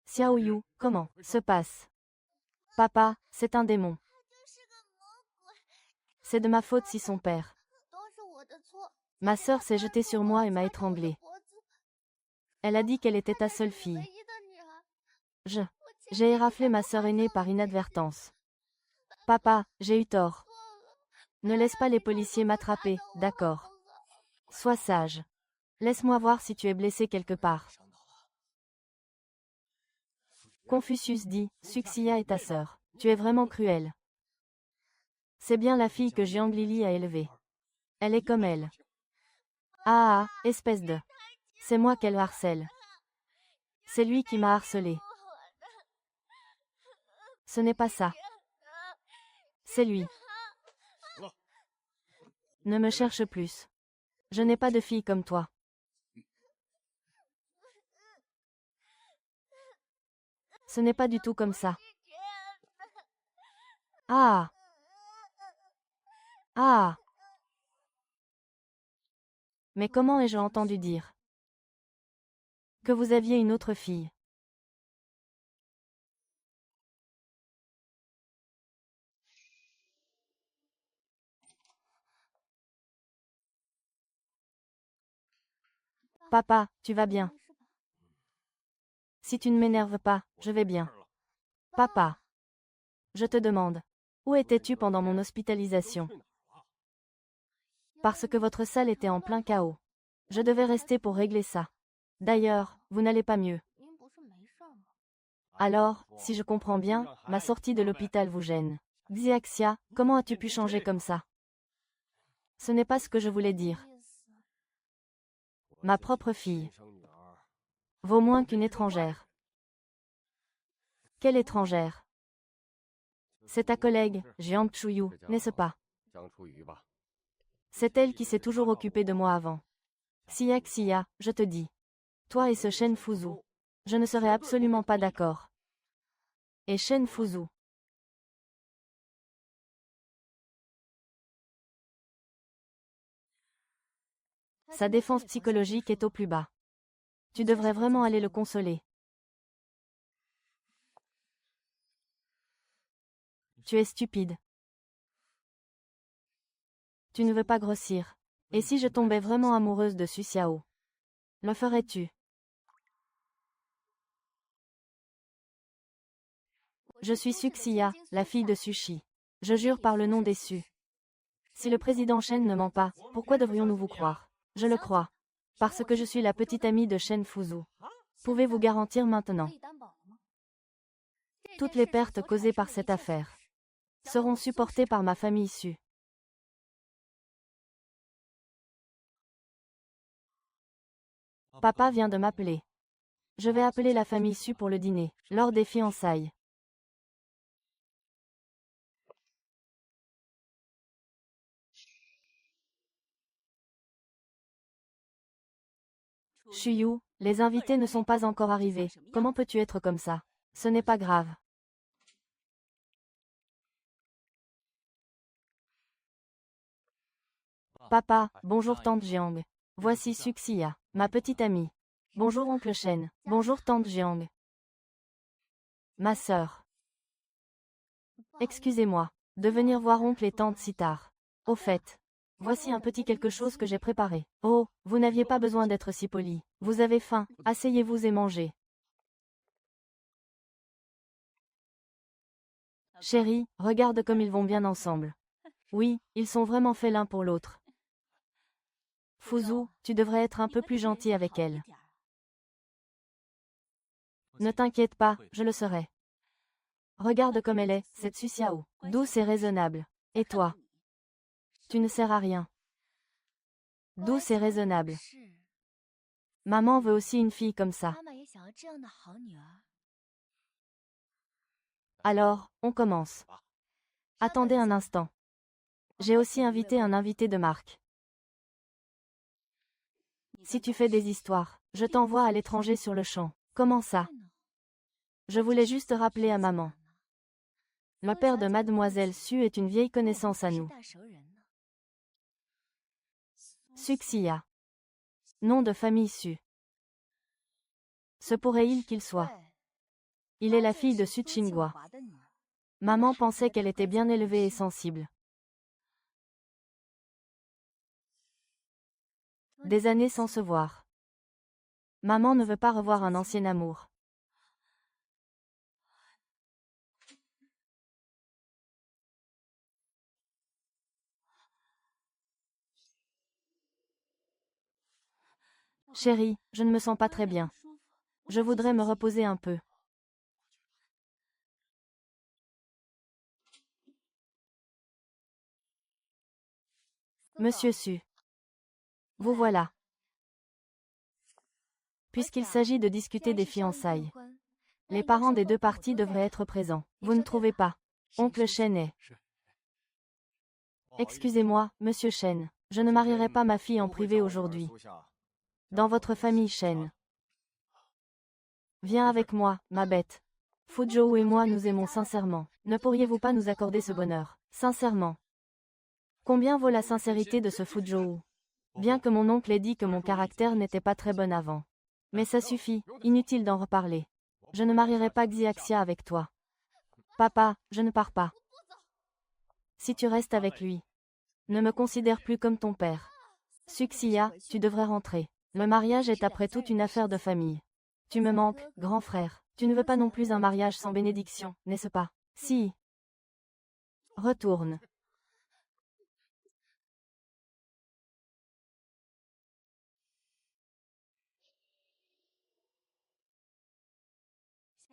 Xiao Yu, comment se passe? Papa, c'est un démon. C'est de ma faute si son père. Ma sœur s'est jetée sur moi et m'a étranglée. Elle a dit qu'elle était ta seule fille. J'ai éraflé ma sœur aînée par inadvertance. Papa, j'ai eu tort. Ne laisse pas les policiers m'attraper, d'accord? Sois sage. Laisse-moi voir si tu es blessé quelque part. Confucius dit, Suxiya est ta sœur. Tu es vraiment cruel. C'est bien la fille que Jiang Lili a élevée. Elle est comme elle. Ah ah, espèce de... C'est moi qu'elle harcèle. C'est lui qui m'a harcelé. Ce n'est pas ça. C'est lui. Ne me cherche plus. Je n'ai pas de fille comme toi. Ce n'est pas du tout comme ça. Ah. Ah. Mais comment ai-je entendu dire que vous aviez une autre fille? Papa, tu vas bien? Si tu ne m'énerves pas, je vais bien. Papa. Je te demande. Où étais-tu pendant mon hospitalisation? Parce que votre salle était en plein chaos. Je devais rester pour régler ça. D'ailleurs, vous n'allez pas mieux. Alors, si je comprends bien, ma sortie de l'hôpital vous gêne. Xiaxia, comment as-tu pu changer comme ça? Ce n'est pas ce que je voulais dire. Ma propre fille vaut moins qu'une étrangère. Quelle étrangère? C'est ta collègue, Jiang Chuyu, n'est-ce pas? C'est elle qui s'est toujours occupée de moi avant. Xia, je te dis. Toi et ce Shen Fuzu. Je ne serais absolument pas d'accord. Et Shen Fuzu. Sa défense psychologique est au plus bas. Tu devrais vraiment aller le consoler. Tu es stupide. Tu ne veux pas grossir. Et si je tombais vraiment amoureuse de Su Xiao? Le ferais-tu? Je suis Suxiya, la fille de Sushi. Je jure par le nom des Su. Si le président Shen ne ment pas, pourquoi devrions-nous vous croire? Je le crois. Parce que je suis la petite amie de Shen Fuzu. Pouvez-vous garantir maintenant? Toutes les pertes causées par cette affaire seront supportées par ma famille Su. Papa vient de m'appeler. Je vais appeler la famille Su pour le dîner, lors des fiançailles. Chuyu, les invités ne sont pas encore arrivés. Comment peux-tu être comme ça? Ce n'est pas grave. Papa, bonjour tante Jiang. Voici Suxiya, ma petite amie. Bonjour oncle Shen. Bonjour tante Jiang. Ma sœur. Excusez-moi de venir voir oncle et tante si tard. Au fait, voici un petit quelque chose que j'ai préparé. Oh, vous n'aviez pas besoin d'être si poli. Vous avez faim, asseyez-vous et mangez. Chérie, regarde comme ils vont bien ensemble. Oui, ils sont vraiment faits l'un pour l'autre. Fuzu, tu devrais être un peu plus gentil avec elle. Ne t'inquiète pas, je le serai. Regarde comme elle est, cette Su Xiao. Douce et raisonnable. Et toi? Tu ne sers à rien. Douce et raisonnable. Maman veut aussi une fille comme ça. Alors, on commence. Attendez un instant. J'ai aussi invité un invité de marque. Si tu fais des histoires, je t'envoie à l'étranger sur le champ. Comment ça? Je voulais juste rappeler à maman. Le père de Mademoiselle Su est une vieille connaissance à nous. Suxiya. Nom de famille Su. Se pourrait-il qu'il soit? Il est la fille de Su Qingguo. Maman pensait qu'elle était bien élevée et sensible. Des années sans se voir. Maman ne veut pas revoir un ancien amour. Chérie, je ne me sens pas très bien. Je voudrais me reposer un peu. Monsieur Su. Vous voilà. Puisqu'il s'agit de discuter des fiançailles. Les parents des deux parties devraient être présents. Vous ne trouvez pas? Oncle Shen est. Excusez-moi, monsieur Shen. Je ne marierai pas ma fille en privé aujourd'hui. Dans votre famille Shen. Viens avec moi, ma bête. Fuzhou et moi nous aimons sincèrement. Ne pourriez-vous pas nous accorder ce bonheur? Sincèrement. Combien vaut la sincérité de ce Fuzhou? Bien que mon oncle ait dit que mon caractère n'était pas très bon avant. Mais ça suffit, inutile d'en reparler. Je ne marierai pas Xiaxia avec toi. Papa, je ne pars pas. Si tu restes avec lui. Ne me considère plus comme ton père. Suxia, tu devrais rentrer. Le mariage est après tout une affaire de famille. Tu me manques, grand frère. Tu ne veux pas non plus un mariage sans bénédiction, n'est-ce pas? Si. Retourne.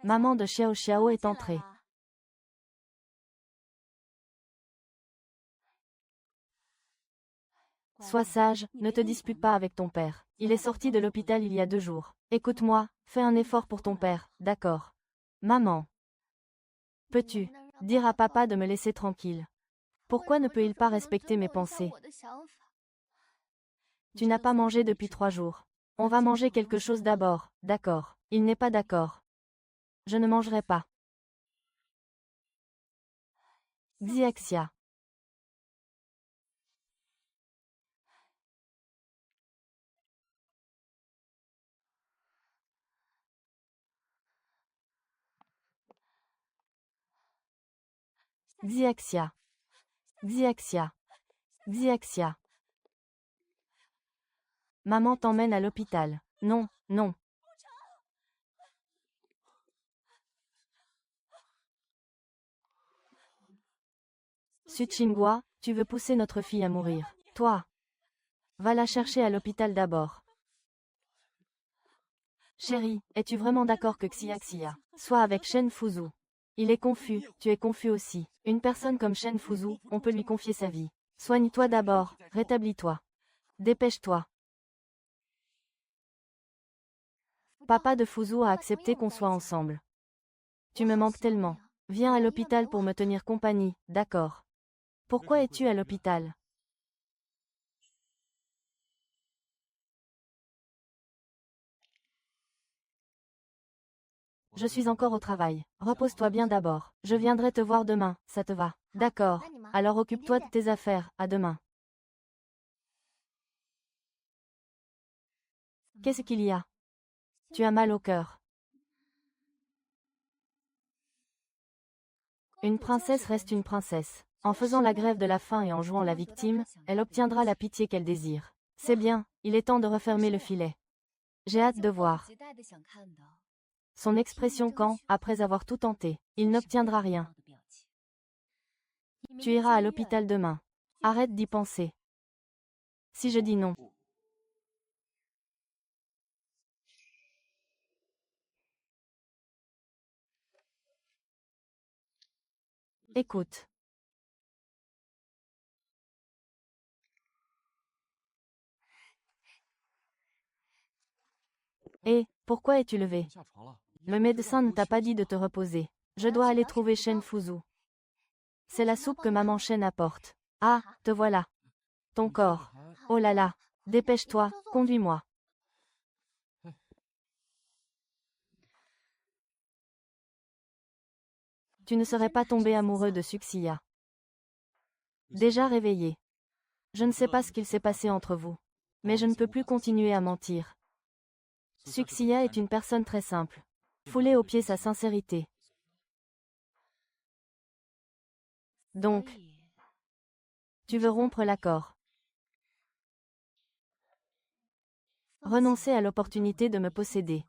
Maman de Xiao Xiao est entrée. Sois sage, ne te dispute pas avec ton père. Il est sorti de l'hôpital il y a 2 jours. Écoute-moi, fais un effort pour ton père, d'accord? Maman. Peux-tu dire à papa de me laisser tranquille? Pourquoi ne peut-il pas respecter mes pensées? Tu n'as pas mangé depuis 3 jours. On va manger quelque chose d'abord, d'accord? Il n'est pas d'accord. Je ne mangerai pas. Xiaxia. Xiaxia. Xiaxia. Xiaxia. Maman t'emmène à l'hôpital. Non, non. Suchingua, tu veux pousser notre fille à mourir. Toi. Va la chercher à l'hôpital d'abord. Chérie, es-tu vraiment d'accord que Xiaxia soit avec Shen Fuzu? Il est confus, tu es confus aussi. Une personne comme Shen Fuzu, on peut lui confier sa vie. Soigne-toi d'abord, rétablis-toi. Dépêche-toi. Papa de Fuzu a accepté qu'on soit ensemble. Tu me manques tellement. Viens à l'hôpital pour me tenir compagnie, d'accord? Pourquoi es-tu à l'hôpital? Je suis encore au travail. Repose-toi bien d'abord. Je viendrai te voir demain, ça te va? D'accord. Alors occupe-toi de tes affaires, à demain. Qu'est-ce qu'il y a? Tu as mal au cœur. Une princesse reste une princesse. En faisant la grève de la faim et en jouant la victime, elle obtiendra la pitié qu'elle désire. C'est bien, il est temps de refermer le filet. J'ai hâte de voir son expression quand, après avoir tout tenté, il n'obtiendra rien. Tu iras à l'hôpital demain. Arrête d'y penser. Si je dis non. Écoute. Et, pourquoi es-tu levé? Le médecin ne t'a pas dit de te reposer. Je dois aller trouver Shen Fuzu. C'est la soupe que maman Shen apporte. Ah, te voilà. Ton corps. Oh là là. Dépêche-toi, conduis-moi. Tu ne serais pas tombé amoureux de Suxia. Déjà réveillé. Je ne sais pas ce qu'il s'est passé entre vous. Mais je ne peux plus continuer à mentir. Suxia est une personne très simple. Foulez aux pieds sa sincérité. Donc, tu veux rompre l'accord. Renoncer à l'opportunité de me posséder.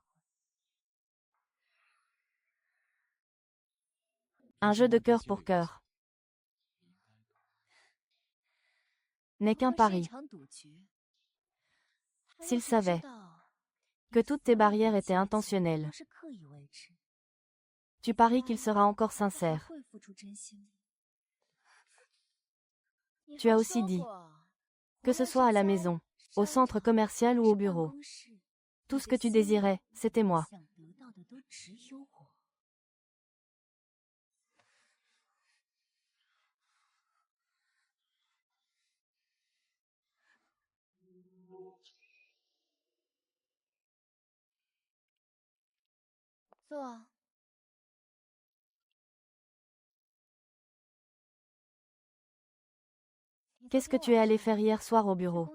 Un jeu de cœur pour cœur. N'est qu'un pari. S'il savait. Que toutes tes barrières étaient intentionnelles. Tu paries qu'il sera encore sincère. Tu as aussi dit, que ce soit à la maison, au centre commercial ou au bureau. Tout ce que tu désirais, c'était moi. Qu'est-ce que tu es allé faire hier soir au bureau?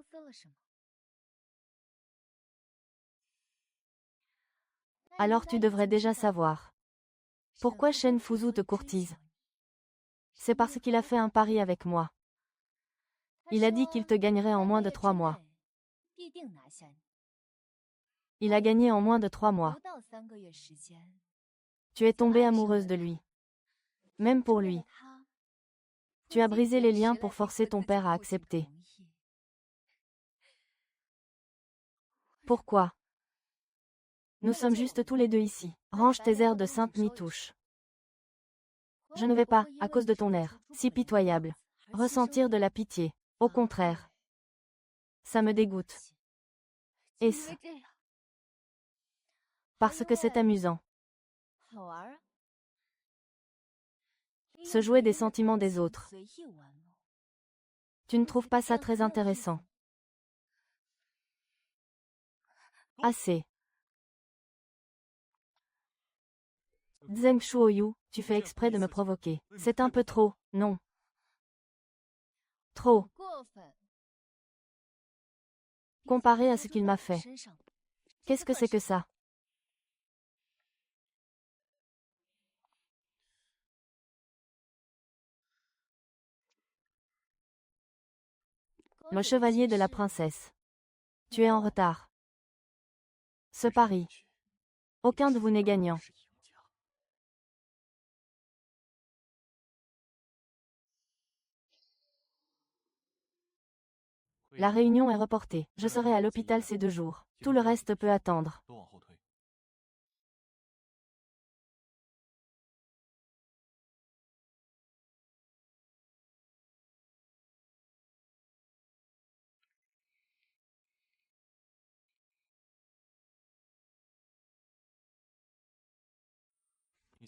Alors tu devrais déjà savoir. Pourquoi Shen Fuzu te courtise? C'est parce qu'il a fait un pari avec moi. Il a dit qu'il te gagnerait en moins de 3 mois. Il a gagné en moins de 3 mois. Tu es tombée amoureuse de lui. Même pour lui. Tu as brisé les liens pour forcer ton père à accepter. Pourquoi? Nous sommes juste tous les deux ici. Range tes airs de sainte mitouche. Je ne vais pas, à cause de ton air, si pitoyable, ressentir de la pitié. Au contraire. Ça me dégoûte. Est-ce parce que c'est amusant? Se jouer des sentiments des autres. Tu ne trouves pas ça très intéressant? Assez. Zheng Shuoyu, tu fais exprès de me provoquer. C'est un peu trop, non? Trop. Comparé à ce qu'il m'a fait. Qu'est-ce que c'est que ça? Le chevalier de la princesse. Tu es en retard. Ce pari. Aucun de vous n'est gagnant. La réunion est reportée. Je serai à l'hôpital ces 2 jours. Tout le reste peut attendre.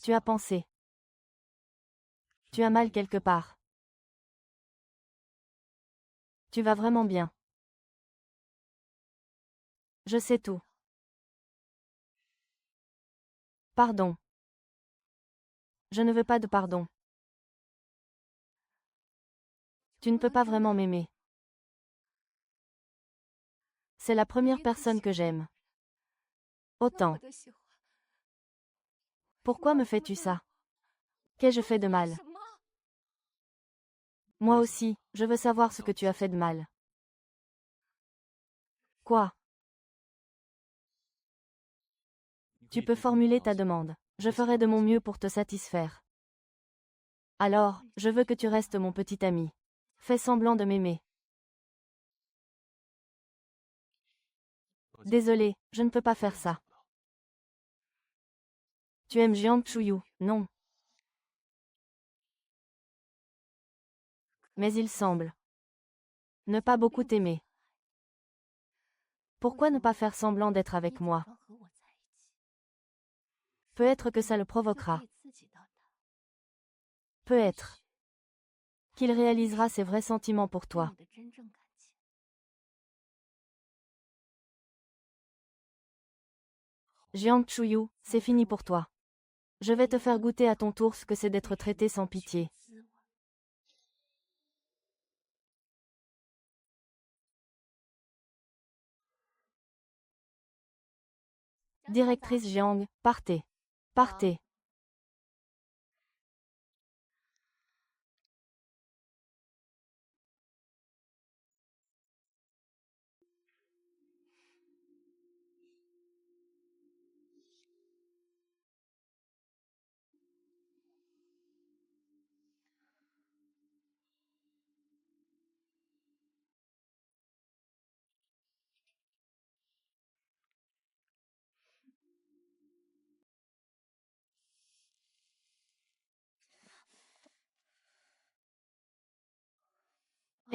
Tu as pensé. Tu as mal quelque part. Tu vas vraiment bien. Je sais tout. Pardon. Je ne veux pas de pardon. Tu ne peux pas vraiment m'aimer. C'est la première personne que j'aime. Autant. Pourquoi me fais-tu ça? Qu'ai-je fait de mal? Moi aussi, je veux savoir ce que tu as fait de mal. Quoi? Tu peux formuler ta demande. Je ferai de mon mieux pour te satisfaire. Alors, je veux que tu restes mon petit ami. Fais semblant de m'aimer. Désolé, je ne peux pas faire ça. Tu aimes Jiang Chuyu, non? Mais il semble ne pas beaucoup t'aimer. Pourquoi ne pas faire semblant d'être avec moi? Peut-être que ça le provoquera. Peut-être qu'il réalisera ses vrais sentiments pour toi. Jiang Chuyu, c'est fini pour toi. Je vais te faire goûter à ton tour ce que c'est d'être traité sans pitié. Directrice Jiang, partez. Partez.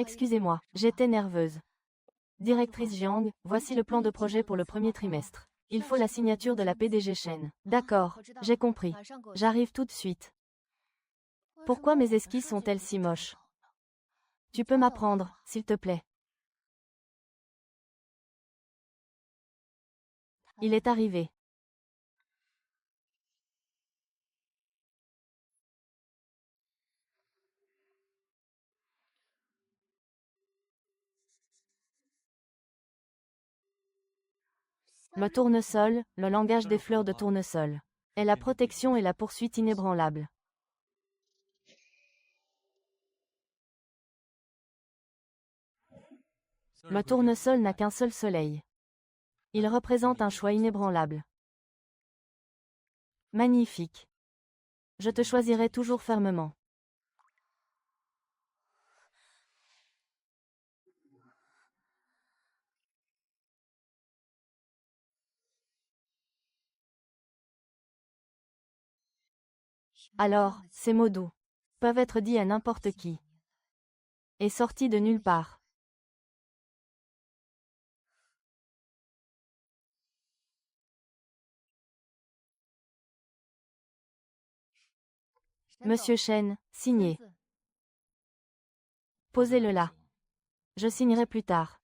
Excusez-moi, j'étais nerveuse. Directrice Jiang, voici le plan de projet pour le premier trimestre. Il faut la signature de la PDG Shen. D'accord, j'ai compris. J'arrive tout de suite. Pourquoi mes esquisses sont-elles si moches? Tu peux m'apprendre, s'il te plaît. Il est arrivé. Le tournesol, le langage des fleurs de tournesol. Est la protection et la poursuite inébranlable. Le tournesol n'a qu'un seul soleil. Il représente un choix inébranlable. Magnifique. Je te choisirai toujours fermement. Alors, ces mots doux peuvent être dits à n'importe qui. Et sortis de nulle part. Monsieur Shen, signez. Posez-le là. Je signerai plus tard.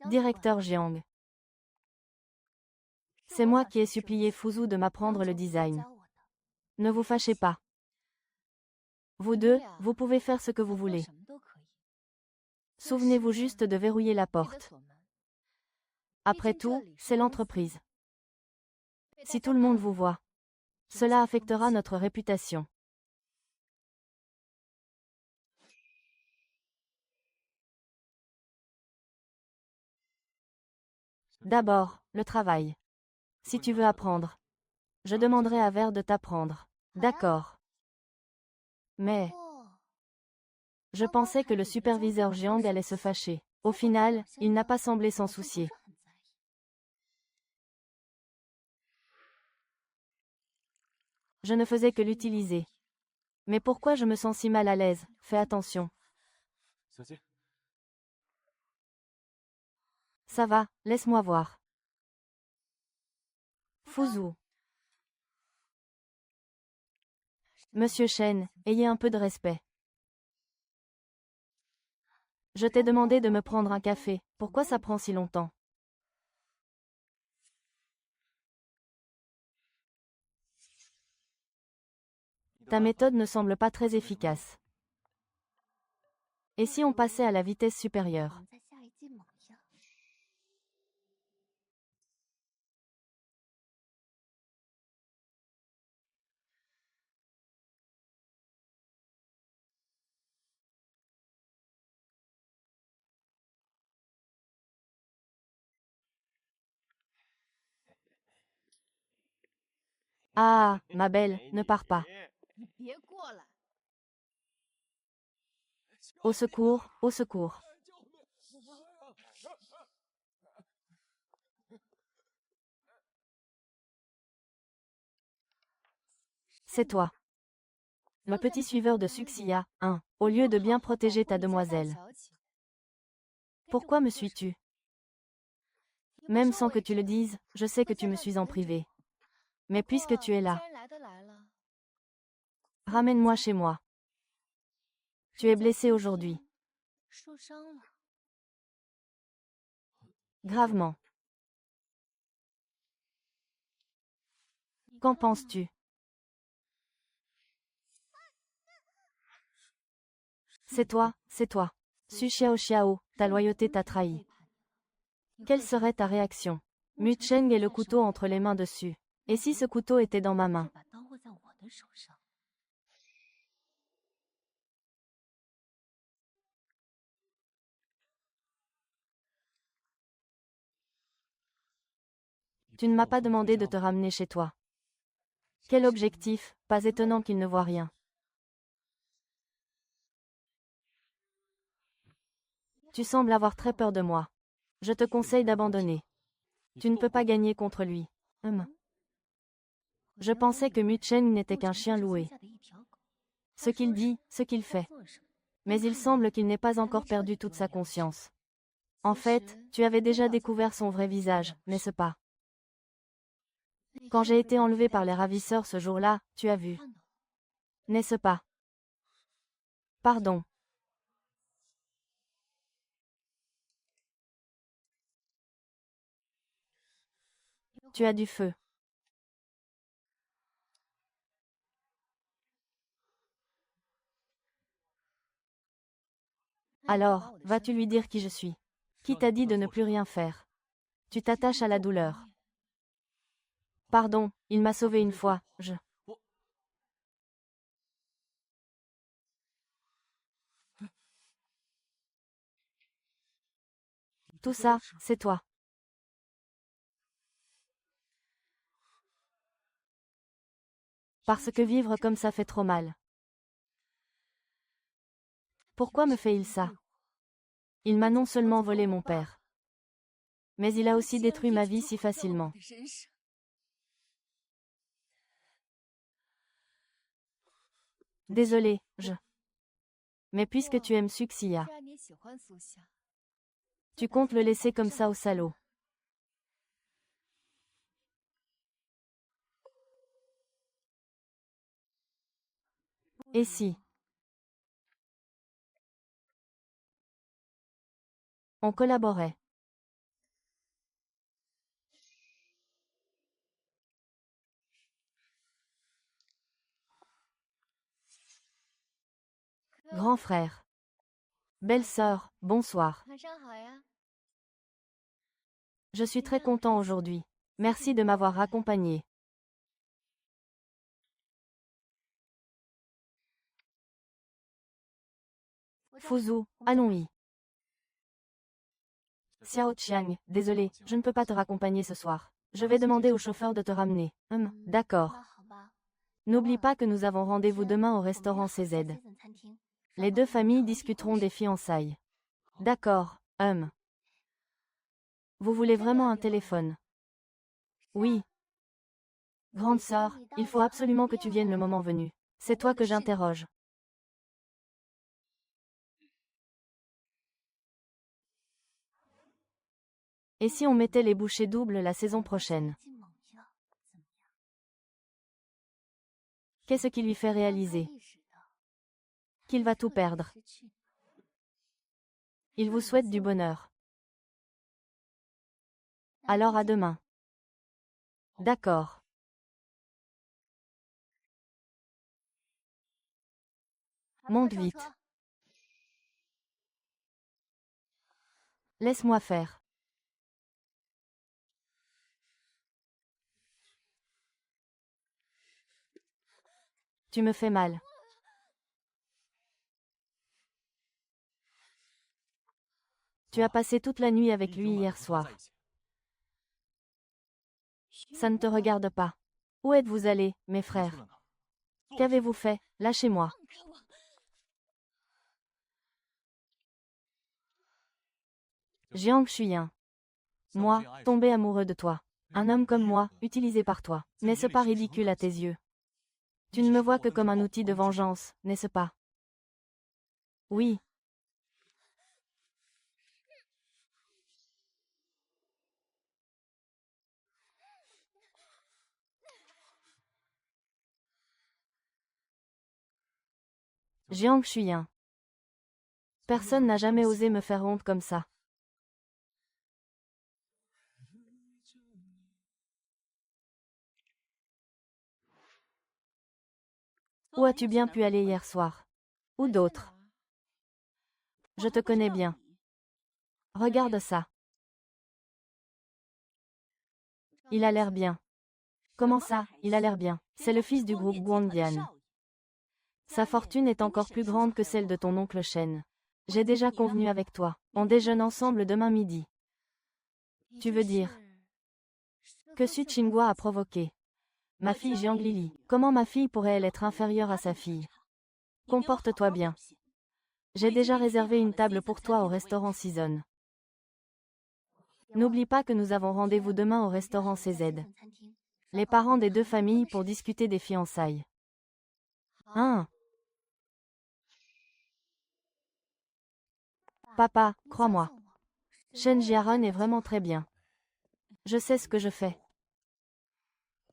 Directeur Jiang. C'est moi qui ai supplié Fuzu de m'apprendre le design. Ne vous fâchez pas. Vous deux, vous pouvez faire ce que vous voulez. Souvenez-vous juste de verrouiller la porte. Après tout, c'est l'entreprise. Si tout le monde vous voit, cela affectera notre réputation. D'abord, le travail. Si tu veux apprendre, je demanderai à Ver de t'apprendre. D'accord. Mais, je pensais que le superviseur Jiang allait se fâcher. Au final, il n'a pas semblé s'en soucier. Je ne faisais que l'utiliser. Mais pourquoi je me sens si mal à l'aise? Fais attention. Ça va, laisse-moi voir. Fuzu. Monsieur Shen, ayez un peu de respect. Je t'ai demandé de me prendre un café, pourquoi ça prend si longtemps? Ta méthode ne semble pas très efficace. Et si on passait à la vitesse supérieure? Ah, ma belle, ne pars pas. Au secours, au secours. C'est toi. Le petit suiveur de Suxia, hein, au lieu de bien protéger ta demoiselle. Pourquoi me suis-tu? Même sans que tu le dises, je sais que tu me suis en privé. Mais puisque tu es là, ramène-moi chez moi. Tu es blessé aujourd'hui. Gravement. Qu'en penses-tu? C'est toi, c'est toi. Su Xiao Xiao, ta loyauté t'a trahi. Quelle serait ta réaction? Mu Cheng et le couteau entre les mains dessus. Et si ce couteau était dans ma main? Tu ne m'as pas demandé de te ramener chez toi. Quel objectif, pas étonnant qu'il ne voit rien. Tu sembles avoir très peur de moi. Je te conseille d'abandonner. Tu ne peux pas gagner contre lui. Je pensais que Mu Cheng n'était qu'un chien loué. Ce qu'il dit, ce qu'il fait. Mais il semble qu'il n'ait pas encore perdu toute sa conscience. En fait, tu avais déjà découvert son vrai visage, n'est-ce pas? Quand j'ai été enlevée par les ravisseurs ce jour-là, tu as vu. N'est-ce pas? Pardon. Tu as du feu. Alors, vas-tu lui dire qui je suis? Qui t'a dit de ne plus rien faire? Tu t'attaches à la douleur. Pardon, il m'a sauvé une fois, Tout ça, c'est toi. Parce que vivre comme ça fait trop mal. Pourquoi me fait-il ça? Il m'a non seulement volé mon père, mais il a aussi détruit ma vie si facilement. Désolé, Mais puisque tu aimes Suxia, tu comptes le laisser comme ça au salaud. Et si on collaborait? Grand frère. Belle sœur, bonsoir. Je suis très content aujourd'hui. Merci de m'avoir accompagné. Fuzu, allons-y. Xiao Qiang, désolé, je ne peux pas te raccompagner ce soir. Je vais demander au chauffeur de te ramener. D'accord. N'oublie pas que nous avons rendez-vous demain au restaurant CZ. Les deux familles discuteront des fiançailles. D'accord, Vous voulez vraiment un téléphone? Oui. Grande sœur, il faut absolument que tu viennes le moment venu. C'est toi que j'interroge. Et si on mettait les bouchées doubles la saison prochaine? Qu'est-ce qui lui fait réaliser qu'il va tout perdre? Il vous souhaite du bonheur. Alors à demain. D'accord. Monte vite. Laisse-moi faire. Tu me fais mal. Tu as passé toute la nuit avec lui hier soir. Ça ne te regarde pas. Où êtes-vous allés, mes frères? Qu'avez-vous fait? Lâchez-moi. Jiang Shuyan. Moi, tombé amoureux de toi. Un homme comme moi, utilisé par toi. N'est-ce pas ridicule à tes yeux? Tu ne me vois que comme un outil de vengeance, n'est-ce pas? Oui. Jiang Shuyan. Personne n'a jamais osé me faire honte comme ça. Où as-tu bien pu aller hier soir? Ou d'autres? Je te connais bien. Regarde ça. Il a l'air bien. Comment ça, il a l'air bien? C'est le fils du groupe Guangdian. Sa fortune est encore plus grande que celle de ton oncle Shen. J'ai déjà convenu avec toi. On déjeune ensemble demain midi. Tu veux dire que Su Qinghua a provoqué ma fille Jiang Lili? Comment ma fille pourrait-elle être inférieure à sa fille? Comporte-toi bien. J'ai déjà réservé une table pour toi au restaurant Season. N'oublie pas que nous avons rendez-vous demain au restaurant CZ. Les parents des deux familles pour discuter des fiançailles. Papa, crois-moi. Shen Jiaran est vraiment très bien. Je sais ce que je fais.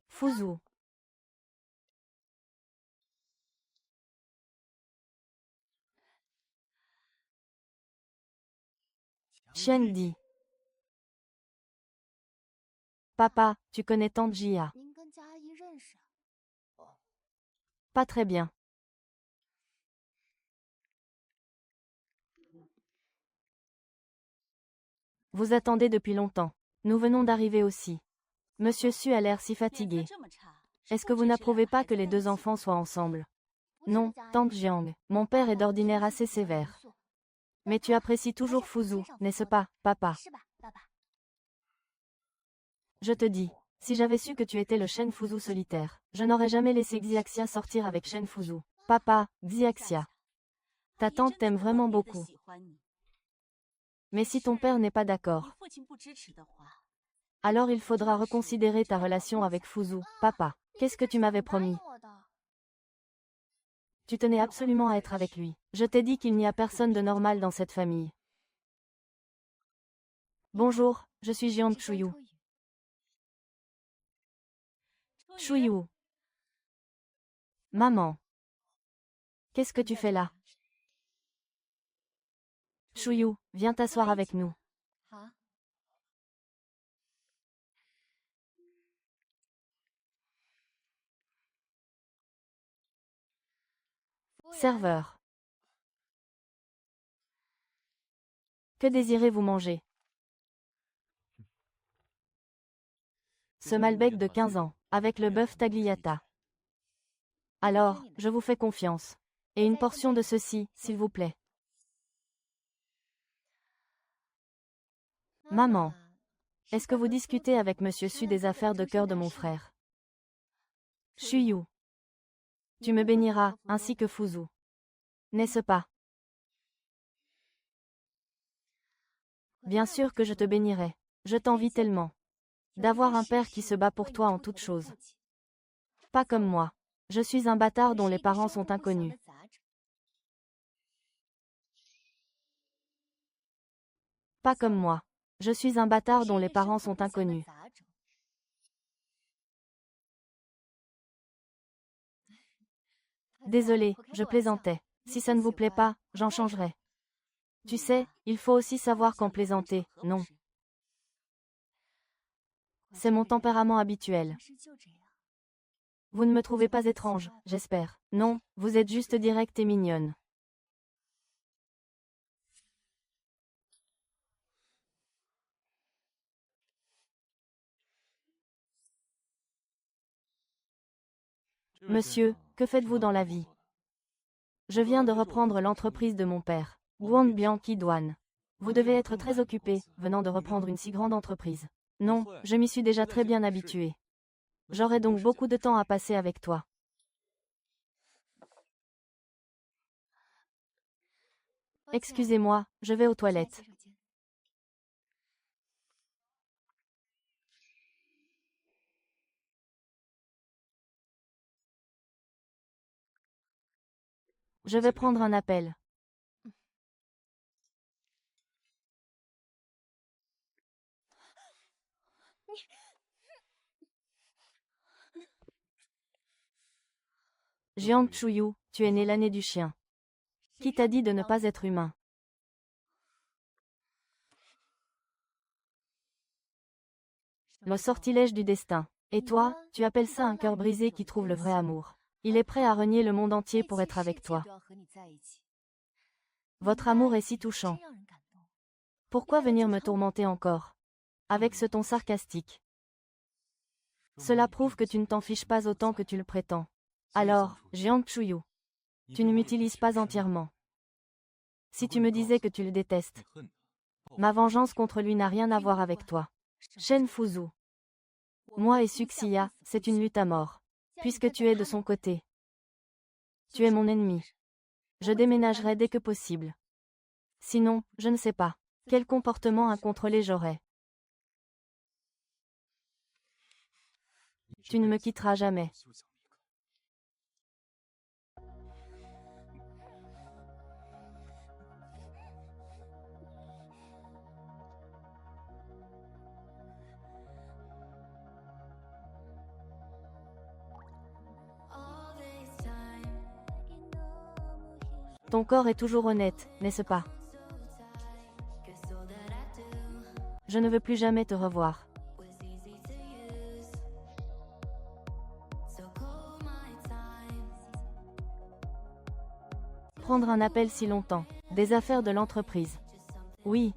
Fuzu. Chen dit. Papa, tu connais tante Jia. Pas très bien. Vous attendez depuis longtemps. Nous venons d'arriver aussi. Monsieur Su a l'air si fatigué. Est-ce que vous n'approuvez pas que les deux enfants soient ensemble? Non, tante Jiang. Mon père est d'ordinaire assez sévère. Mais tu apprécies toujours Fuzu, n'est-ce pas, papa? Je te dis, si j'avais su que tu étais le Shen Fuzu solitaire, je n'aurais jamais laissé Xiaxia sortir avec Shen Fuzu. Papa, Xiaxia. Ta tante t'aime vraiment beaucoup. Mais si ton père n'est pas d'accord, alors il faudra reconsidérer ta relation avec Fuzu, papa. Qu'est-ce que tu m'avais promis? Tu tenais absolument à être avec lui. Je t'ai dit qu'il n'y a personne de normal dans cette famille. Bonjour, je suis Jiang Chuyu. Chuyu. Maman. Qu'est-ce que tu fais là? Chuyu, viens t'asseoir avec nous. Serveur. Que désirez-vous manger? Ce Malbec de 15 ans, avec le bœuf tagliata. Alors, je vous fais confiance. Et une portion de ceci, s'il vous plaît. Maman. Est-ce que vous discutez avec Monsieur Su des affaires de cœur de mon frère? Chuyu. Tu me béniras, ainsi que Fuzu. N'est-ce pas? Bien sûr que je te bénirai. Je t'envie tellement. D'avoir un père qui se bat pour toi en toutes choses. Pas comme moi. Je suis un bâtard dont les parents sont inconnus. Pas comme moi. Je suis un bâtard dont les parents sont inconnus. Désolé, je plaisantais. Si ça ne vous plaît pas, j'en changerai. Tu sais, il faut aussi savoir quand plaisanter, non? C'est mon tempérament habituel. Vous ne me trouvez pas étrange, j'espère. Non, vous êtes juste directe et mignonne. Monsieur, que faites-vous dans la vie? Je viens de reprendre l'entreprise de mon père, Guangbian Douane. Vous devez être très occupé, venant de reprendre une si grande entreprise. Non, je m'y suis déjà très bien habitué. J'aurai donc beaucoup de temps à passer avec toi. Excusez-moi, je vais aux toilettes. Je vais prendre un appel. Jiang Chuyu, tu es né l'année du chien. Qui t'a dit de ne pas être humain? Le sortilège du destin. Et toi, tu appelles ça un cœur brisé qui trouve le vrai amour. Il est prêt à renier le monde entier pour être avec toi. Votre amour est si touchant. Pourquoi venir me tourmenter encore? Avec ce ton sarcastique. Cela prouve que tu ne t'en fiches pas autant que tu le prétends. Alors, Jiang Chuyu, tu ne m'utilises pas entièrement. Si tu me disais que tu le détestes, ma vengeance contre lui n'a rien à voir avec toi. Shen Fuzu. Moi et Suxiya, c'est une lutte à mort. Puisque tu es de son côté. Tu es mon ennemi. Je déménagerai dès que possible. Sinon, je ne sais pas. Quel comportement incontrôlé j'aurai. Tu ne me quitteras jamais. Ton corps est toujours honnête, n'est-ce pas? Je ne veux plus jamais te revoir. Prendre un appel si longtemps. Des affaires de l'entreprise. Oui.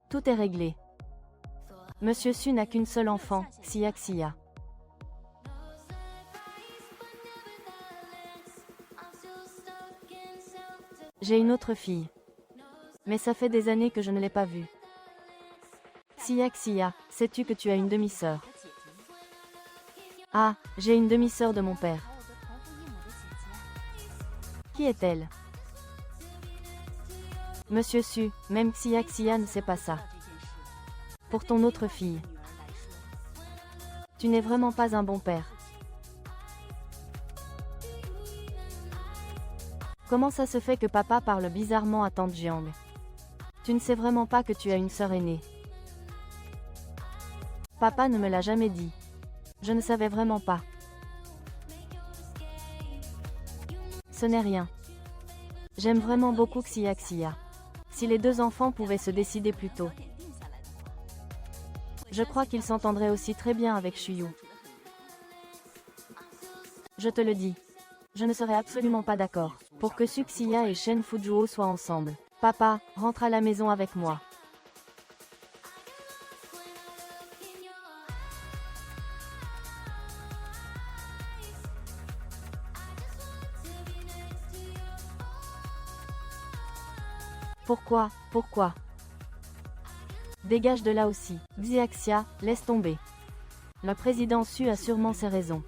Tout est réglé. Monsieur Su n'a qu'une seule enfant, Xia. J'ai une autre fille. Mais ça fait des années que je ne l'ai pas vue. Xia, sais-tu que tu as une demi-sœur? Ah, j'ai une demi-sœur de mon père. Qui est-elle? Monsieur Su, même Xia ne sait pas ça. Pour ton autre fille. Tu n'es vraiment pas un bon père. Comment ça se fait que papa parle bizarrement à tante Jiang? Tu ne sais vraiment pas que tu as une sœur aînée. Papa ne me l'a jamais dit. Je ne savais vraiment pas. Ce n'est rien. J'aime vraiment beaucoup Xia. Si les deux enfants pouvaient se décider plus tôt. Je crois qu'ils s'entendraient aussi très bien avec Shuyu. Je te le dis. Je ne serais absolument pas d'accord pour que Xia et Shen Fujuo soient ensemble. Papa, rentre à la maison avec moi. Pourquoi? Dégage de là aussi. Xiaxia, laisse tomber. Le président Su a sûrement ses raisons.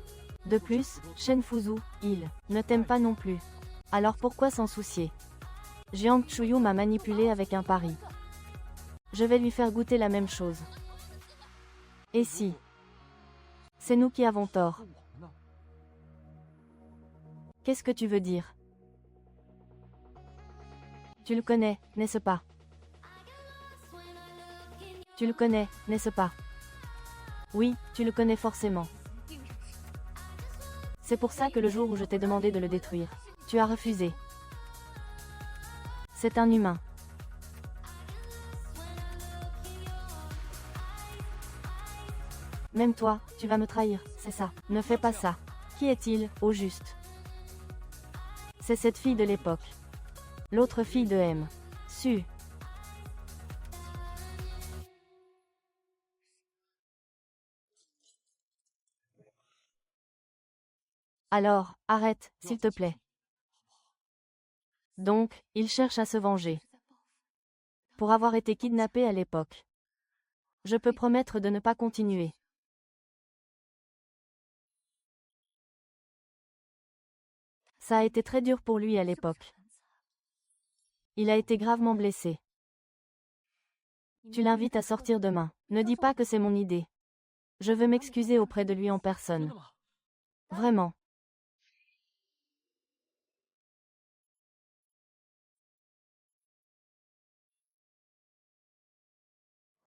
De plus, Shen Fuzu, il ne t'aime pas non plus. Alors pourquoi s'en soucier? Jiang Chuyu m'a manipulé avec un pari. Je vais lui faire goûter la même chose. Et si? C'est nous qui avons tort. Qu'est-ce que tu veux dire? Tu le connais, n'est-ce pas? Tu le connais, n'est-ce pas? Oui, tu le connais forcément. C'est pour ça que le jour où je t'ai demandé de le détruire, tu as refusé. C'est un humain. Même toi, tu vas me trahir, c'est ça. Ne fais pas ça. Qui est-il, au juste? C'est cette fille de l'époque. L'autre fille de M. Su. Alors, arrête, s'il te plaît. Donc, il cherche à se venger. Pour avoir été kidnappé à l'époque. Je peux promettre de ne pas continuer. Ça a été très dur pour lui à l'époque. Il a été gravement blessé. Tu l'invites à sortir demain. Ne dis pas que c'est mon idée. Je veux m'excuser auprès de lui en personne. Vraiment.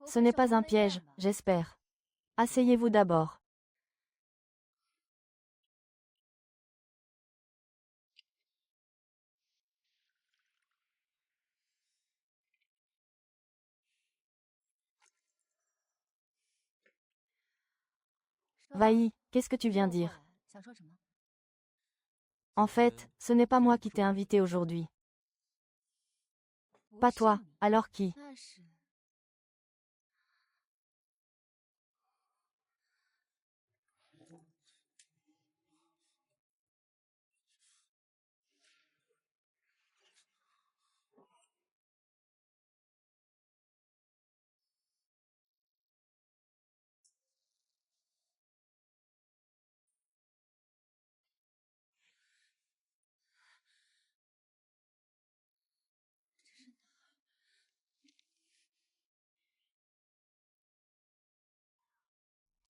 Ce n'est pas un piège, j'espère. Asseyez-vous d'abord. Vaï, qu'est-ce que tu viens dire? En fait, ce n'est pas moi qui t'ai invité aujourd'hui. Pas toi, alors qui?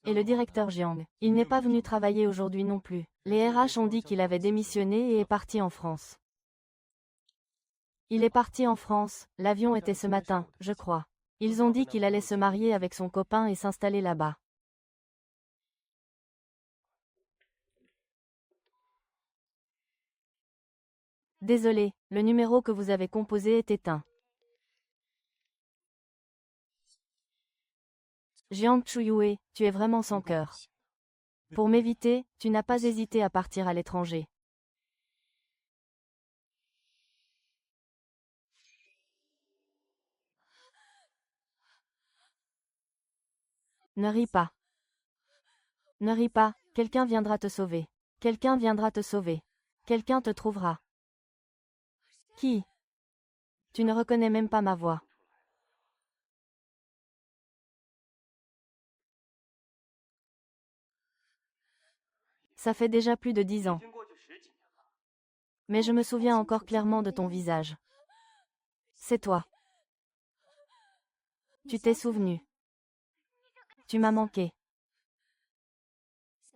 Et le directeur Jiang. Il n'est pas venu travailler aujourd'hui non plus. Les RH ont dit qu'il avait démissionné et est parti en France. Il est parti en France, l'avion était ce matin, je crois. Ils ont dit qu'il allait se marier avec son copain et s'installer là-bas. Désolé, le numéro que vous avez composé est éteint. Jiang Chuyue, tu es vraiment sans cœur. Pour m'éviter, tu n'as pas hésité à partir à l'étranger. Ne ris pas. Ne ris pas, quelqu'un viendra te sauver. Quelqu'un viendra te sauver. Quelqu'un te trouvera. Qui? Tu ne reconnais même pas ma voix. Ça fait déjà plus de 10 ans. Mais je me souviens encore clairement de ton visage. C'est toi. Tu t'es souvenu. Tu m'as manqué.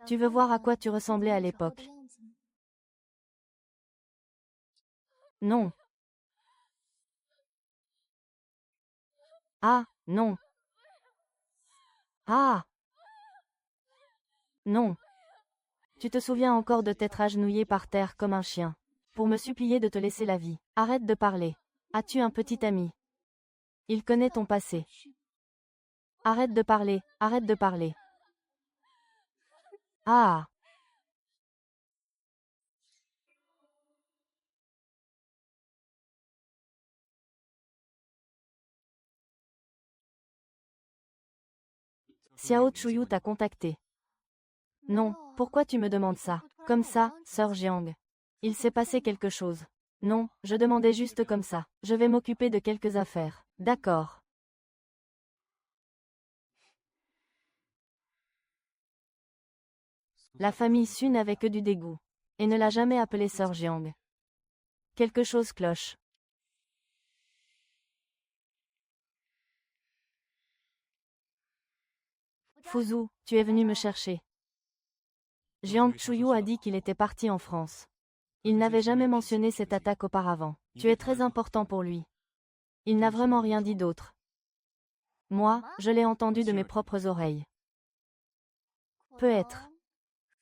Tu veux voir à quoi tu ressemblais à l'époque? Non. Ah, non. Ah. Non. Tu te souviens encore de t'être agenouillé par terre comme un chien, pour me supplier de te laisser la vie. Arrête de parler. As-tu un petit ami? Il connaît ton passé. Arrête de parler, arrête de parler. Ah. Xiao Chuyu t'a contacté. Non, pourquoi tu me demandes ça? Comme ça, sœur Jiang. Il s'est passé quelque chose. Non, je demandais juste comme ça. Je vais m'occuper de quelques affaires. D'accord. La famille Su n'avait que du dégoût. Et ne l'a jamais appelée sœur Jiang. Quelque chose cloche. Fuzu, tu es venu me chercher. Jiang Chuyu a dit qu'il était parti en France. Il n'avait jamais mentionné cette attaque auparavant. Tu es très important pour lui. Il n'a vraiment rien dit d'autre. Moi, je l'ai entendu de mes propres oreilles. Peut-être.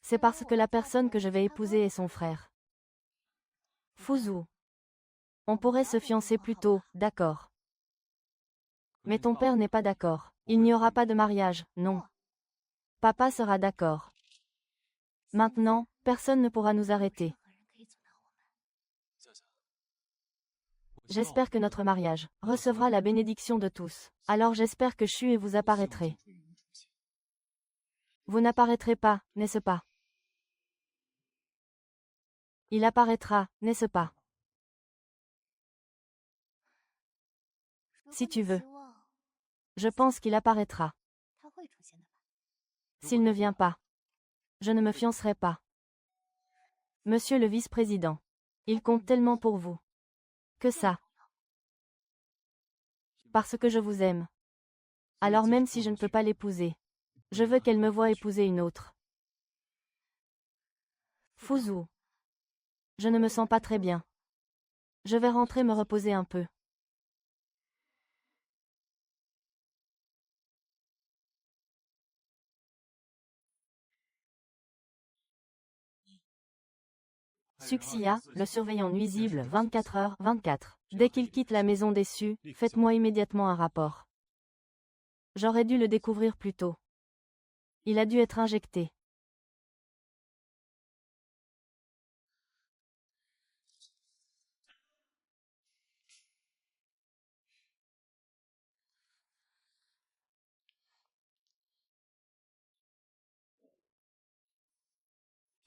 C'est parce que la personne que je vais épouser est son frère. Fuzu. On pourrait se fiancer plus tôt, d'accord. Mais ton père n'est pas d'accord. Il n'y aura pas de mariage, non. Papa sera d'accord. Maintenant, personne ne pourra nous arrêter. J'espère que notre mariage recevra la bénédiction de tous. Alors j'espère que Shu et vous apparaîtrez. Vous n'apparaîtrez pas, n'est-ce pas? Il apparaîtra, n'est-ce pas? Si tu veux. Je pense qu'il apparaîtra. S'il ne vient pas, je ne me fiancerai pas. Monsieur le vice-président. Il compte tellement pour vous. Que ça. Parce que je vous aime. Alors même si je ne peux pas l'épouser, je veux qu'elle me voie épouser une autre. Fuzu. Je ne me sens pas très bien. Je vais rentrer me reposer un peu. Suxia, le surveillant nuisible 24h24. Dès qu'il quitte la maison déçue, faites-moi immédiatement un rapport. J'aurais dû le découvrir plus tôt. Il a dû être injecté.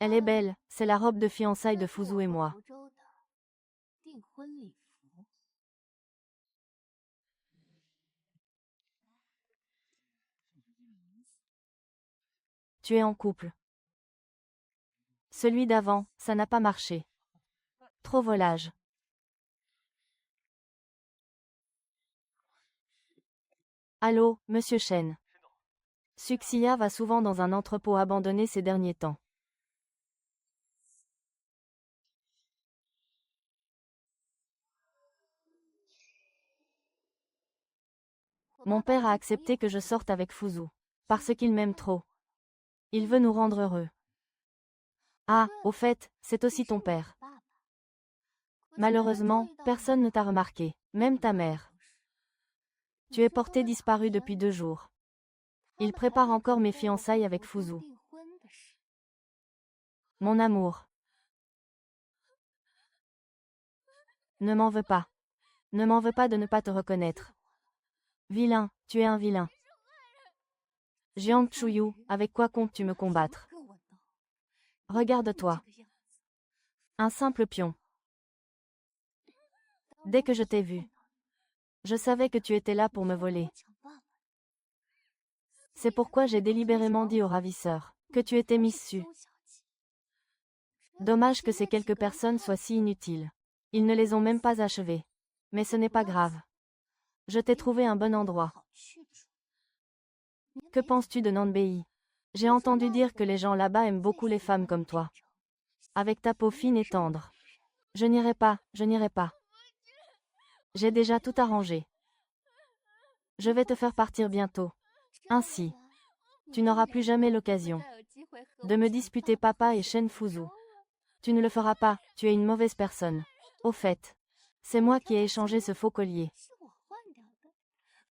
Elle est belle, c'est la robe de fiançailles de Fuzu et moi. Tu es en couple. Celui d'avant, ça n'a pas marché. Trop volage. Allô, monsieur Chen. Suxia va souvent dans un entrepôt abandonné ces derniers temps. Mon père a accepté que je sorte avec Fuzu. Parce qu'il m'aime trop. Il veut nous rendre heureux. Ah, au fait, c'est aussi ton père. Malheureusement, personne ne t'a remarqué, même ta mère. Tu es porté disparu depuis 2 jours. Il prépare encore mes fiançailles avec Fuzu. Mon amour. Ne m'en veux pas. Ne m'en veux pas de ne pas te reconnaître. Vilain, tu es un vilain. Jiang Chuyu, avec quoi comptes-tu me combattre? Regarde-toi. Un simple pion. Dès que je t'ai vu, je savais que tu étais là pour me voler. C'est pourquoi j'ai délibérément dit au ravisseur que tu étais Miss Su. Dommage que ces quelques personnes soient si inutiles. Ils ne les ont même pas achevées. Mais ce n'est pas grave. Je t'ai trouvé un bon endroit. Que penses-tu de Nanbei? J'ai entendu dire que les gens là-bas aiment beaucoup les femmes comme toi. Avec ta peau fine et tendre. Je n'irai pas, je n'irai pas. J'ai déjà tout arrangé. Je vais te faire partir bientôt. Ainsi, tu n'auras plus jamais l'occasion de me disputer papa et Shen Fuzu. Tu ne le feras pas, tu es une mauvaise personne. Au fait, c'est moi qui ai échangé ce faux collier.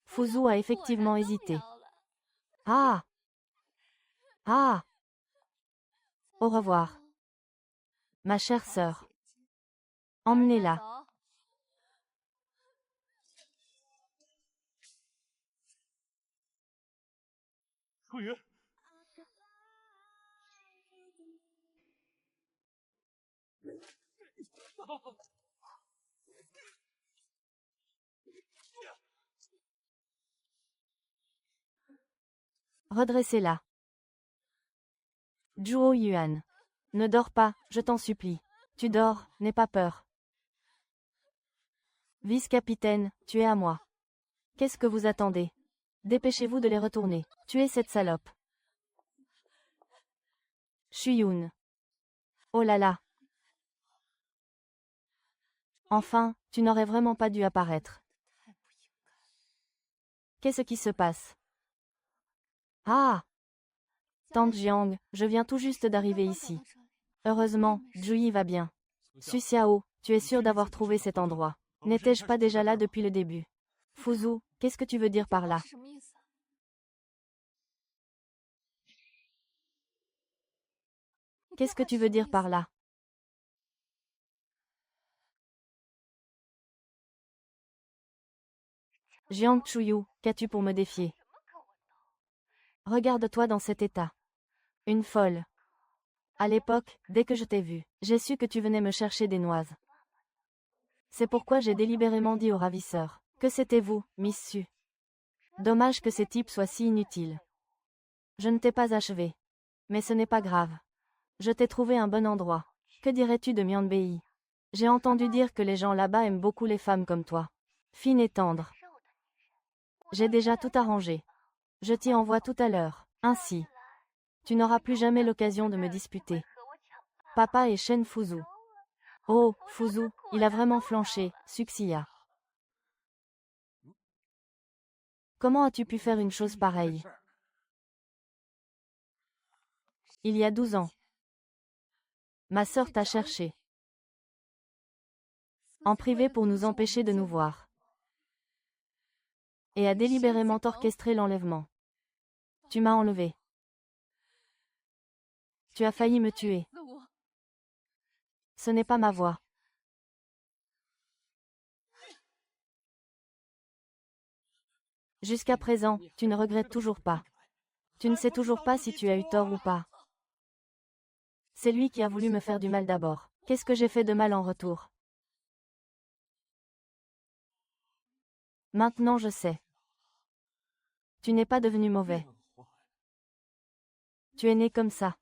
Fuzu a effectivement hésité. Ah! Ah! Au revoir. Ma chère sœur. Emmenez-la. Redressez-la. Zhuo Yuan. Ne dors pas, je t'en supplie. Tu dors, n'aie pas peur. Vice-capitaine, tu es à moi. Qu'est-ce que vous attendez? Dépêchez-vous de les retourner. Tuez cette salope. Shuyun. Oh là là. Enfin, tu n'aurais vraiment pas dû apparaître. Qu'est-ce qui se passe? Ah! Tante Jiang, je viens tout juste d'arriver ici. Heureusement, Juyi va bien. Su Xiao, tu es sûr d'avoir trouvé cet endroit. N'étais-je pas déjà là depuis le début? Fuzu, qu'est-ce que tu veux dire par là? Qu'est-ce que tu veux dire par là? Jiang Chuyu, qu'as-tu pour me défier? Regarde-toi dans cet état. Une folle. À l'époque, dès que je t'ai vu, j'ai su que tu venais me chercher des noises. C'est pourquoi j'ai délibérément dit au ravisseur que c'était vous, Miss Su. Dommage que ces types soient si inutiles. Je ne t'ai pas achevé. Mais ce n'est pas grave. Je t'ai trouvé un bon endroit. Que dirais-tu de Mianbei? J'ai entendu dire que les gens là-bas aiment beaucoup les femmes comme toi. Fines et tendres. J'ai déjà tout arrangé. Je t'y envoie tout à l'heure. Ainsi, tu n'auras plus jamais l'occasion de me disputer. Papa et Shen Fuzu. Oh, Fuzu, il a vraiment flanché, Suxia. Comment as-tu pu faire une chose pareille? Il y a 12 ans. Ma sœur t'a cherché. En privé pour nous empêcher de nous voir. Et a délibérément orchestré l'enlèvement. Tu m'as enlevé. Tu as failli me tuer. Ce n'est pas ma voix. Jusqu'à présent, tu ne regrettes toujours pas. Tu ne sais toujours pas si tu as eu tort ou pas. C'est lui qui a voulu me faire du mal d'abord. Qu'est-ce que j'ai fait de mal en retour? Maintenant je sais. Tu n'es pas devenu mauvais. Tu es né comme ça.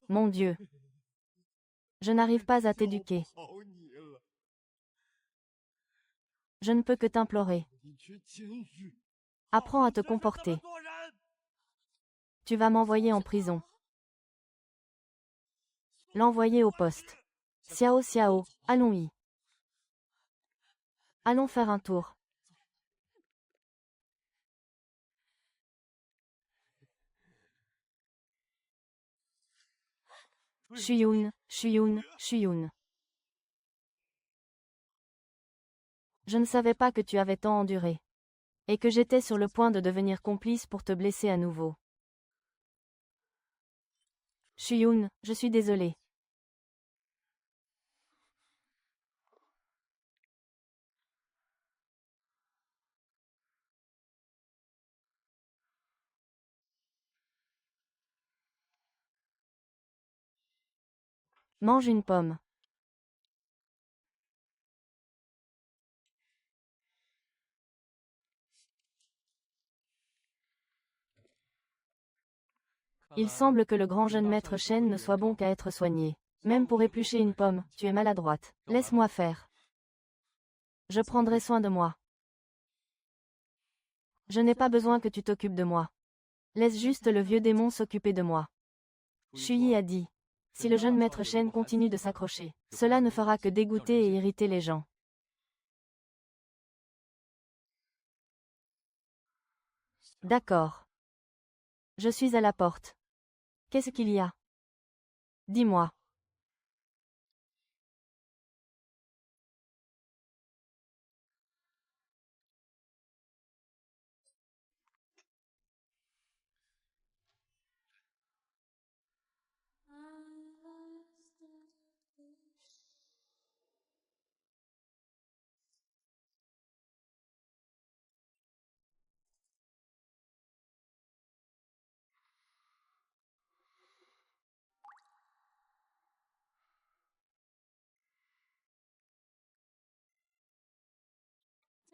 Mon Dieu. Je n'arrive pas à t'éduquer. Je ne peux que t'implorer. Apprends à te comporter. Tu vas m'envoyer en prison. L'envoyer au poste. Xiao Xiao, allons-y. Allons faire un tour. Shuyun, Shuyun, Shuyun. Je ne savais pas que tu avais tant enduré. Et que j'étais sur le point de devenir complice pour te blesser à nouveau. Shuyun, je suis désolé. Mange une pomme. Il semble que le grand jeune maître Shen ne soit bon qu'à être soigné. Même pour éplucher une pomme, tu es maladroite. Laisse-moi faire. Je prendrai soin de moi. Je n'ai pas besoin que tu t'occupes de moi. Laisse juste le vieux démon s'occuper de moi. Shuyi a dit. Si le jeune maître Shen continue de s'accrocher, cela ne fera que dégoûter et irriter les gens. D'accord. Je suis à la porte. Qu'est-ce qu'il y a? Dis-moi.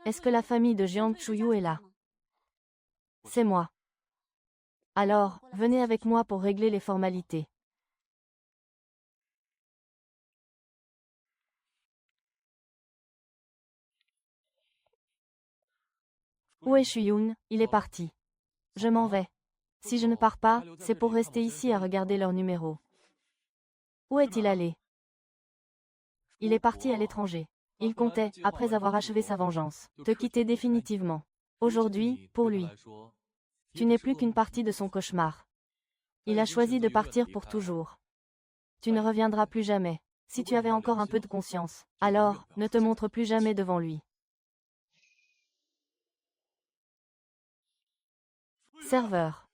Est-ce que la famille de Jiang Chuyu est là? C'est moi. Alors, venez avec moi pour régler les formalités. Où est Shuyun? Il est parti. Je m'en vais. Si je ne pars pas, c'est pour rester ici à regarder leur numéro. Où est-il allé? Il est parti à l'étranger. Il comptait, après avoir achevé sa vengeance, te quitter définitivement. Aujourd'hui, pour lui, tu n'es plus qu'une partie de son cauchemar. Il a choisi de partir pour toujours. Tu ne reviendras plus jamais. Si tu avais encore un peu de conscience, alors, ne te montre plus jamais devant lui. Serveur.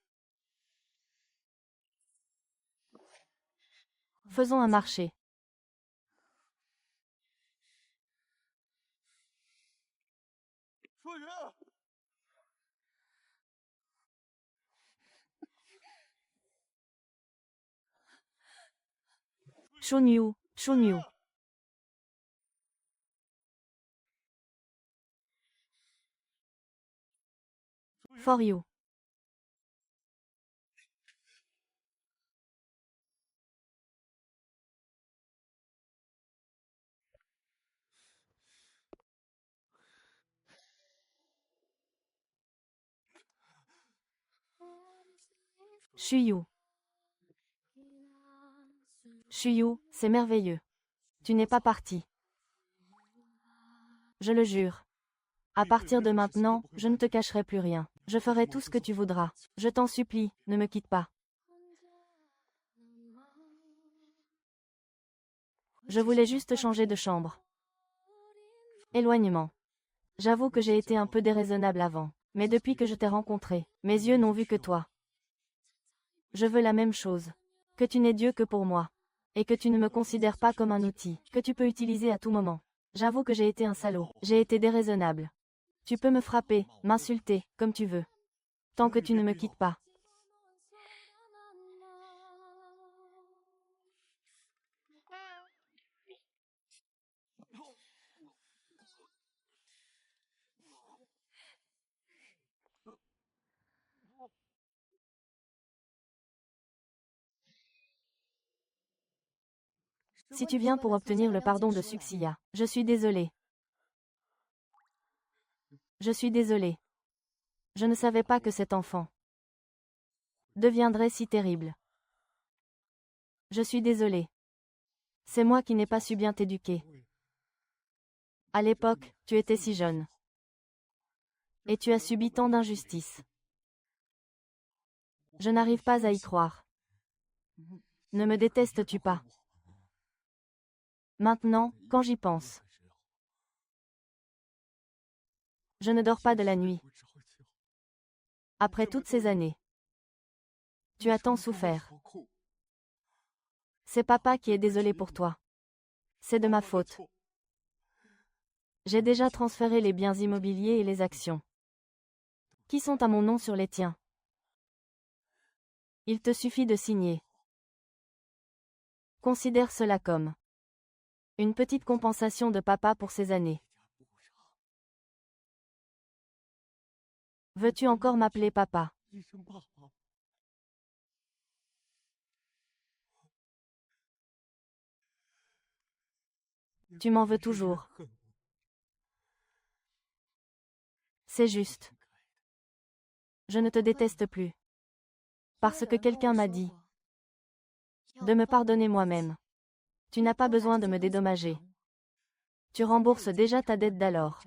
Faisons un marché. Shunyu, Shunyu. For you. Shuyu. Shuyu, c'est merveilleux. Tu n'es pas parti. Je le jure. À partir de maintenant, je ne te cacherai plus rien. Je ferai tout ce que tu voudras. Je t'en supplie, ne me quitte pas. Je voulais juste changer de chambre. Éloignement. J'avoue que j'ai été un peu déraisonnable avant. Mais depuis que je t'ai rencontré, mes yeux n'ont vu que toi. Je veux la même chose. Que tu n'es Dieu que pour moi. Et que tu ne me considères pas comme un outil, que tu peux utiliser à tout moment. J'avoue que j'ai été un salaud. J'ai été déraisonnable. Tu peux me frapper, m'insulter, comme tu veux. Tant que tu ne me quittes pas. Si tu viens pour obtenir le pardon de Suxiya, je suis désolé. Je suis désolé. Je ne savais pas que cet enfant deviendrait si terrible. Je suis désolé. C'est moi qui n'ai pas su bien t'éduquer. À l'époque, tu étais si jeune. Et tu as subi tant d'injustices. Je n'arrive pas à y croire. Ne me détestes-tu pas? Maintenant, quand j'y pense. Je ne dors pas de la nuit. Après toutes ces années. Tu as tant souffert. C'est papa qui est désolé pour toi. C'est de ma faute. J'ai déjà transféré les biens immobiliers et les actions. Qui sont à mon nom sur les tiens. Il te suffit de signer. Considère cela comme une petite compensation de papa pour ces années. Veux-tu encore m'appeler papa? Tu m'en veux toujours. C'est juste. Je ne te déteste plus. Parce que quelqu'un m'a dit de me pardonner moi-même. Tu n'as pas besoin de me dédommager. Tu rembourses déjà ta dette d'alors.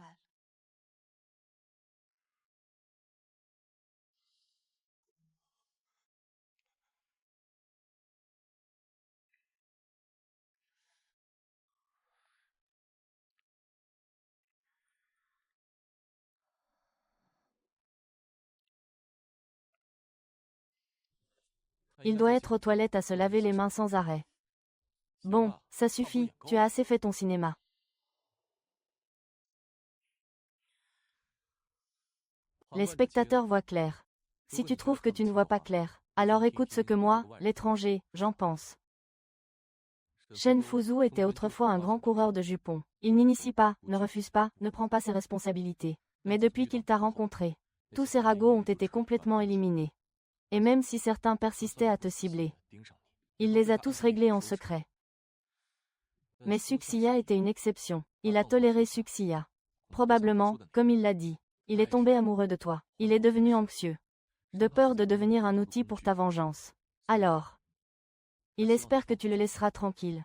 Il doit être aux toilettes à se laver les mains sans arrêt. Bon, ça suffit, tu as assez fait ton cinéma. Les spectateurs voient clair. Si tu trouves que tu ne vois pas clair, alors écoute ce que moi, l'étranger, j'en pense. Shen Fuzu était autrefois un grand coureur de jupons. Il n'initie pas, ne refuse pas, ne prend pas ses responsabilités. Mais depuis qu'il t'a rencontré, tous ces ragots ont été complètement éliminés. Et même si certains persistaient à te cibler, il les a tous réglés en secret. Mais Suxiya était une exception. Il a toléré Suxiya. Probablement, comme il l'a dit, il est tombé amoureux de toi. Il est devenu anxieux. De peur de devenir un outil pour ta vengeance. Alors, il espère que tu le laisseras tranquille.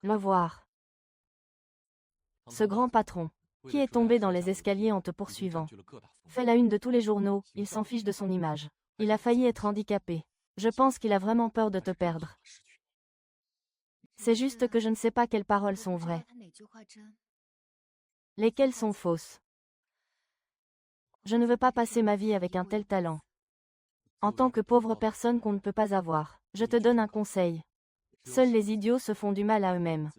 Le voir. Ce grand patron, qui est tombé dans les escaliers en te poursuivant, fait la une de tous les journaux, il s'en fiche de son image. Il a failli être handicapé. Je pense qu'il a vraiment peur de te perdre. C'est juste que je ne sais pas quelles paroles sont vraies. Lesquelles sont fausses. Je ne veux pas passer ma vie avec un tel talent. En tant que pauvre personne qu'on ne peut pas avoir, je te donne un conseil. Seuls les idiots se font du mal à eux-mêmes.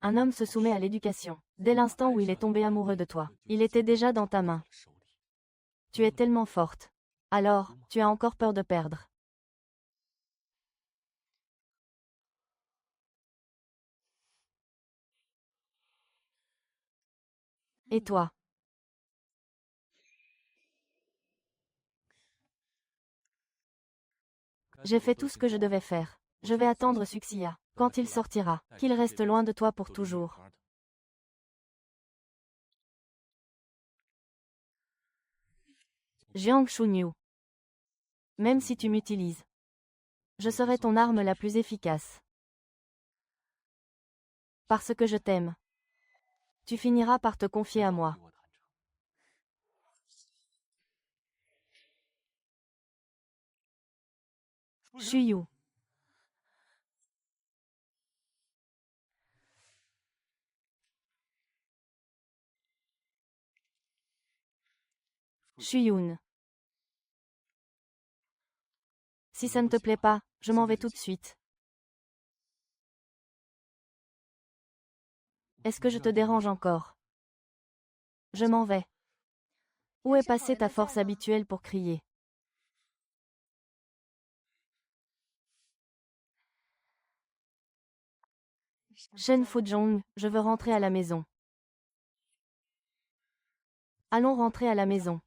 Un homme se soumet à l'éducation. Dès l'instant où il est tombé amoureux de toi, il était déjà dans ta main. Tu es tellement forte. Alors, tu as encore peur de perdre. Et toi? J'ai fait tout ce que je devais faire. Je vais attendre Suxiya. Quand il sortira, qu'il reste loin de toi pour toujours. Jiang Shunyu. Même si tu m'utilises, je serai ton arme la plus efficace. Parce que je t'aime. Tu finiras par te confier à moi. Shuyu. Shuyun. Si ça ne te plaît pas, je m'en vais tout de suite. Est-ce que je te dérange encore? Je m'en vais. Où est passée ta force habituelle pour crier? Shen Fuzhong, je veux rentrer à la maison. Allons rentrer à la maison.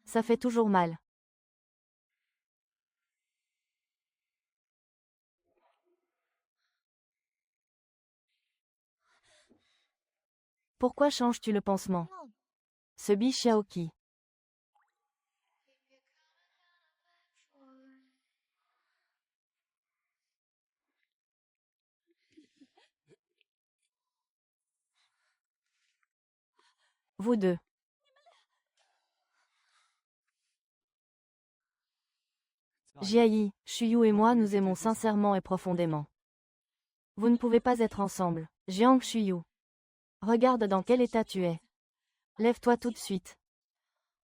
Ça fait toujours mal. Pourquoi changes-tu le pansement? Ce Bi Xiaoqi. Vous deux. Jiayi, Shuyu et moi nous aimons sincèrement et profondément. Vous ne pouvez pas être ensemble. Jiang Shuyu. Regarde dans quel état tu es. Lève-toi tout de suite.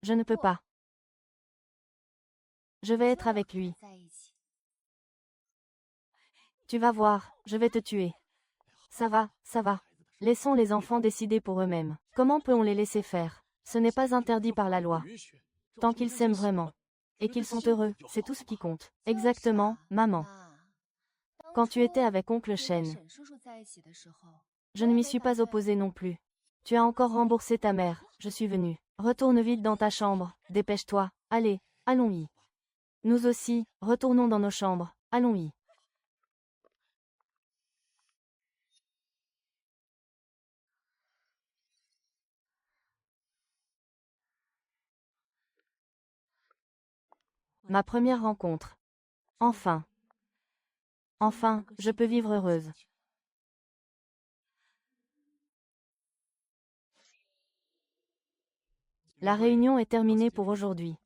Je ne peux pas. Je vais être avec lui. Tu vas voir, je vais te tuer. Ça va, ça va. Laissons les enfants décider pour eux-mêmes. Comment peut-on les laisser faire? Ce n'est pas interdit par la loi. Tant qu'ils s'aiment vraiment. Et qu'ils sont heureux, c'est tout ce qui compte. Exactement, maman. Quand tu étais avec oncle Shen, je ne m'y suis pas opposée non plus. Tu as encore remboursé ta mère, je suis venue. Retourne vite dans ta chambre, dépêche-toi, allez, allons-y. Nous aussi, retournons dans nos chambres, allons-y. Ma première rencontre. Enfin. Enfin, je peux vivre heureuse. La réunion est terminée pour aujourd'hui.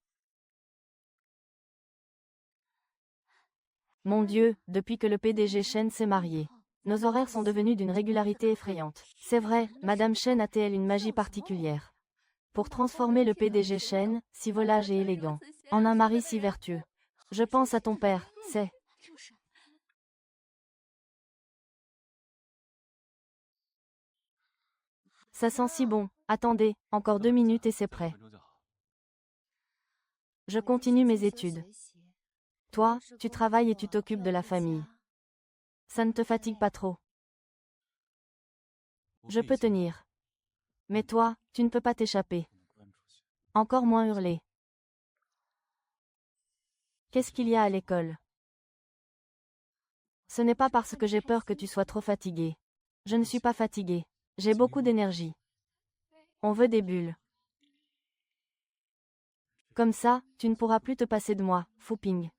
Mon Dieu, depuis que le PDG Shen s'est marié. Nos horaires sont devenus d'une régularité effrayante. C'est vrai, Madame Shen a-t-elle une magie particulière pour transformer le PDG Shen, si volage et élégant, en un mari si vertueux. Je pense à ton père, c'est... Ça sent si bon. Attendez, encore 2 minutes et c'est prêt. Je continue mes études. Toi, tu travailles et tu t'occupes de la famille. Ça ne te fatigue pas trop. Je peux tenir. Mais toi, tu ne peux pas t'échapper. Encore moins hurler. Qu'est-ce qu'il y a à l'école? Ce n'est pas parce que j'ai peur que tu sois trop fatigué. Je ne suis pas fatiguée. J'ai beaucoup d'énergie. On veut des bulles. Comme ça, tu ne pourras plus te passer de moi, Fuping.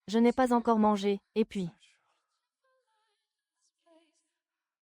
Je n'ai pas encore mangé, et puis...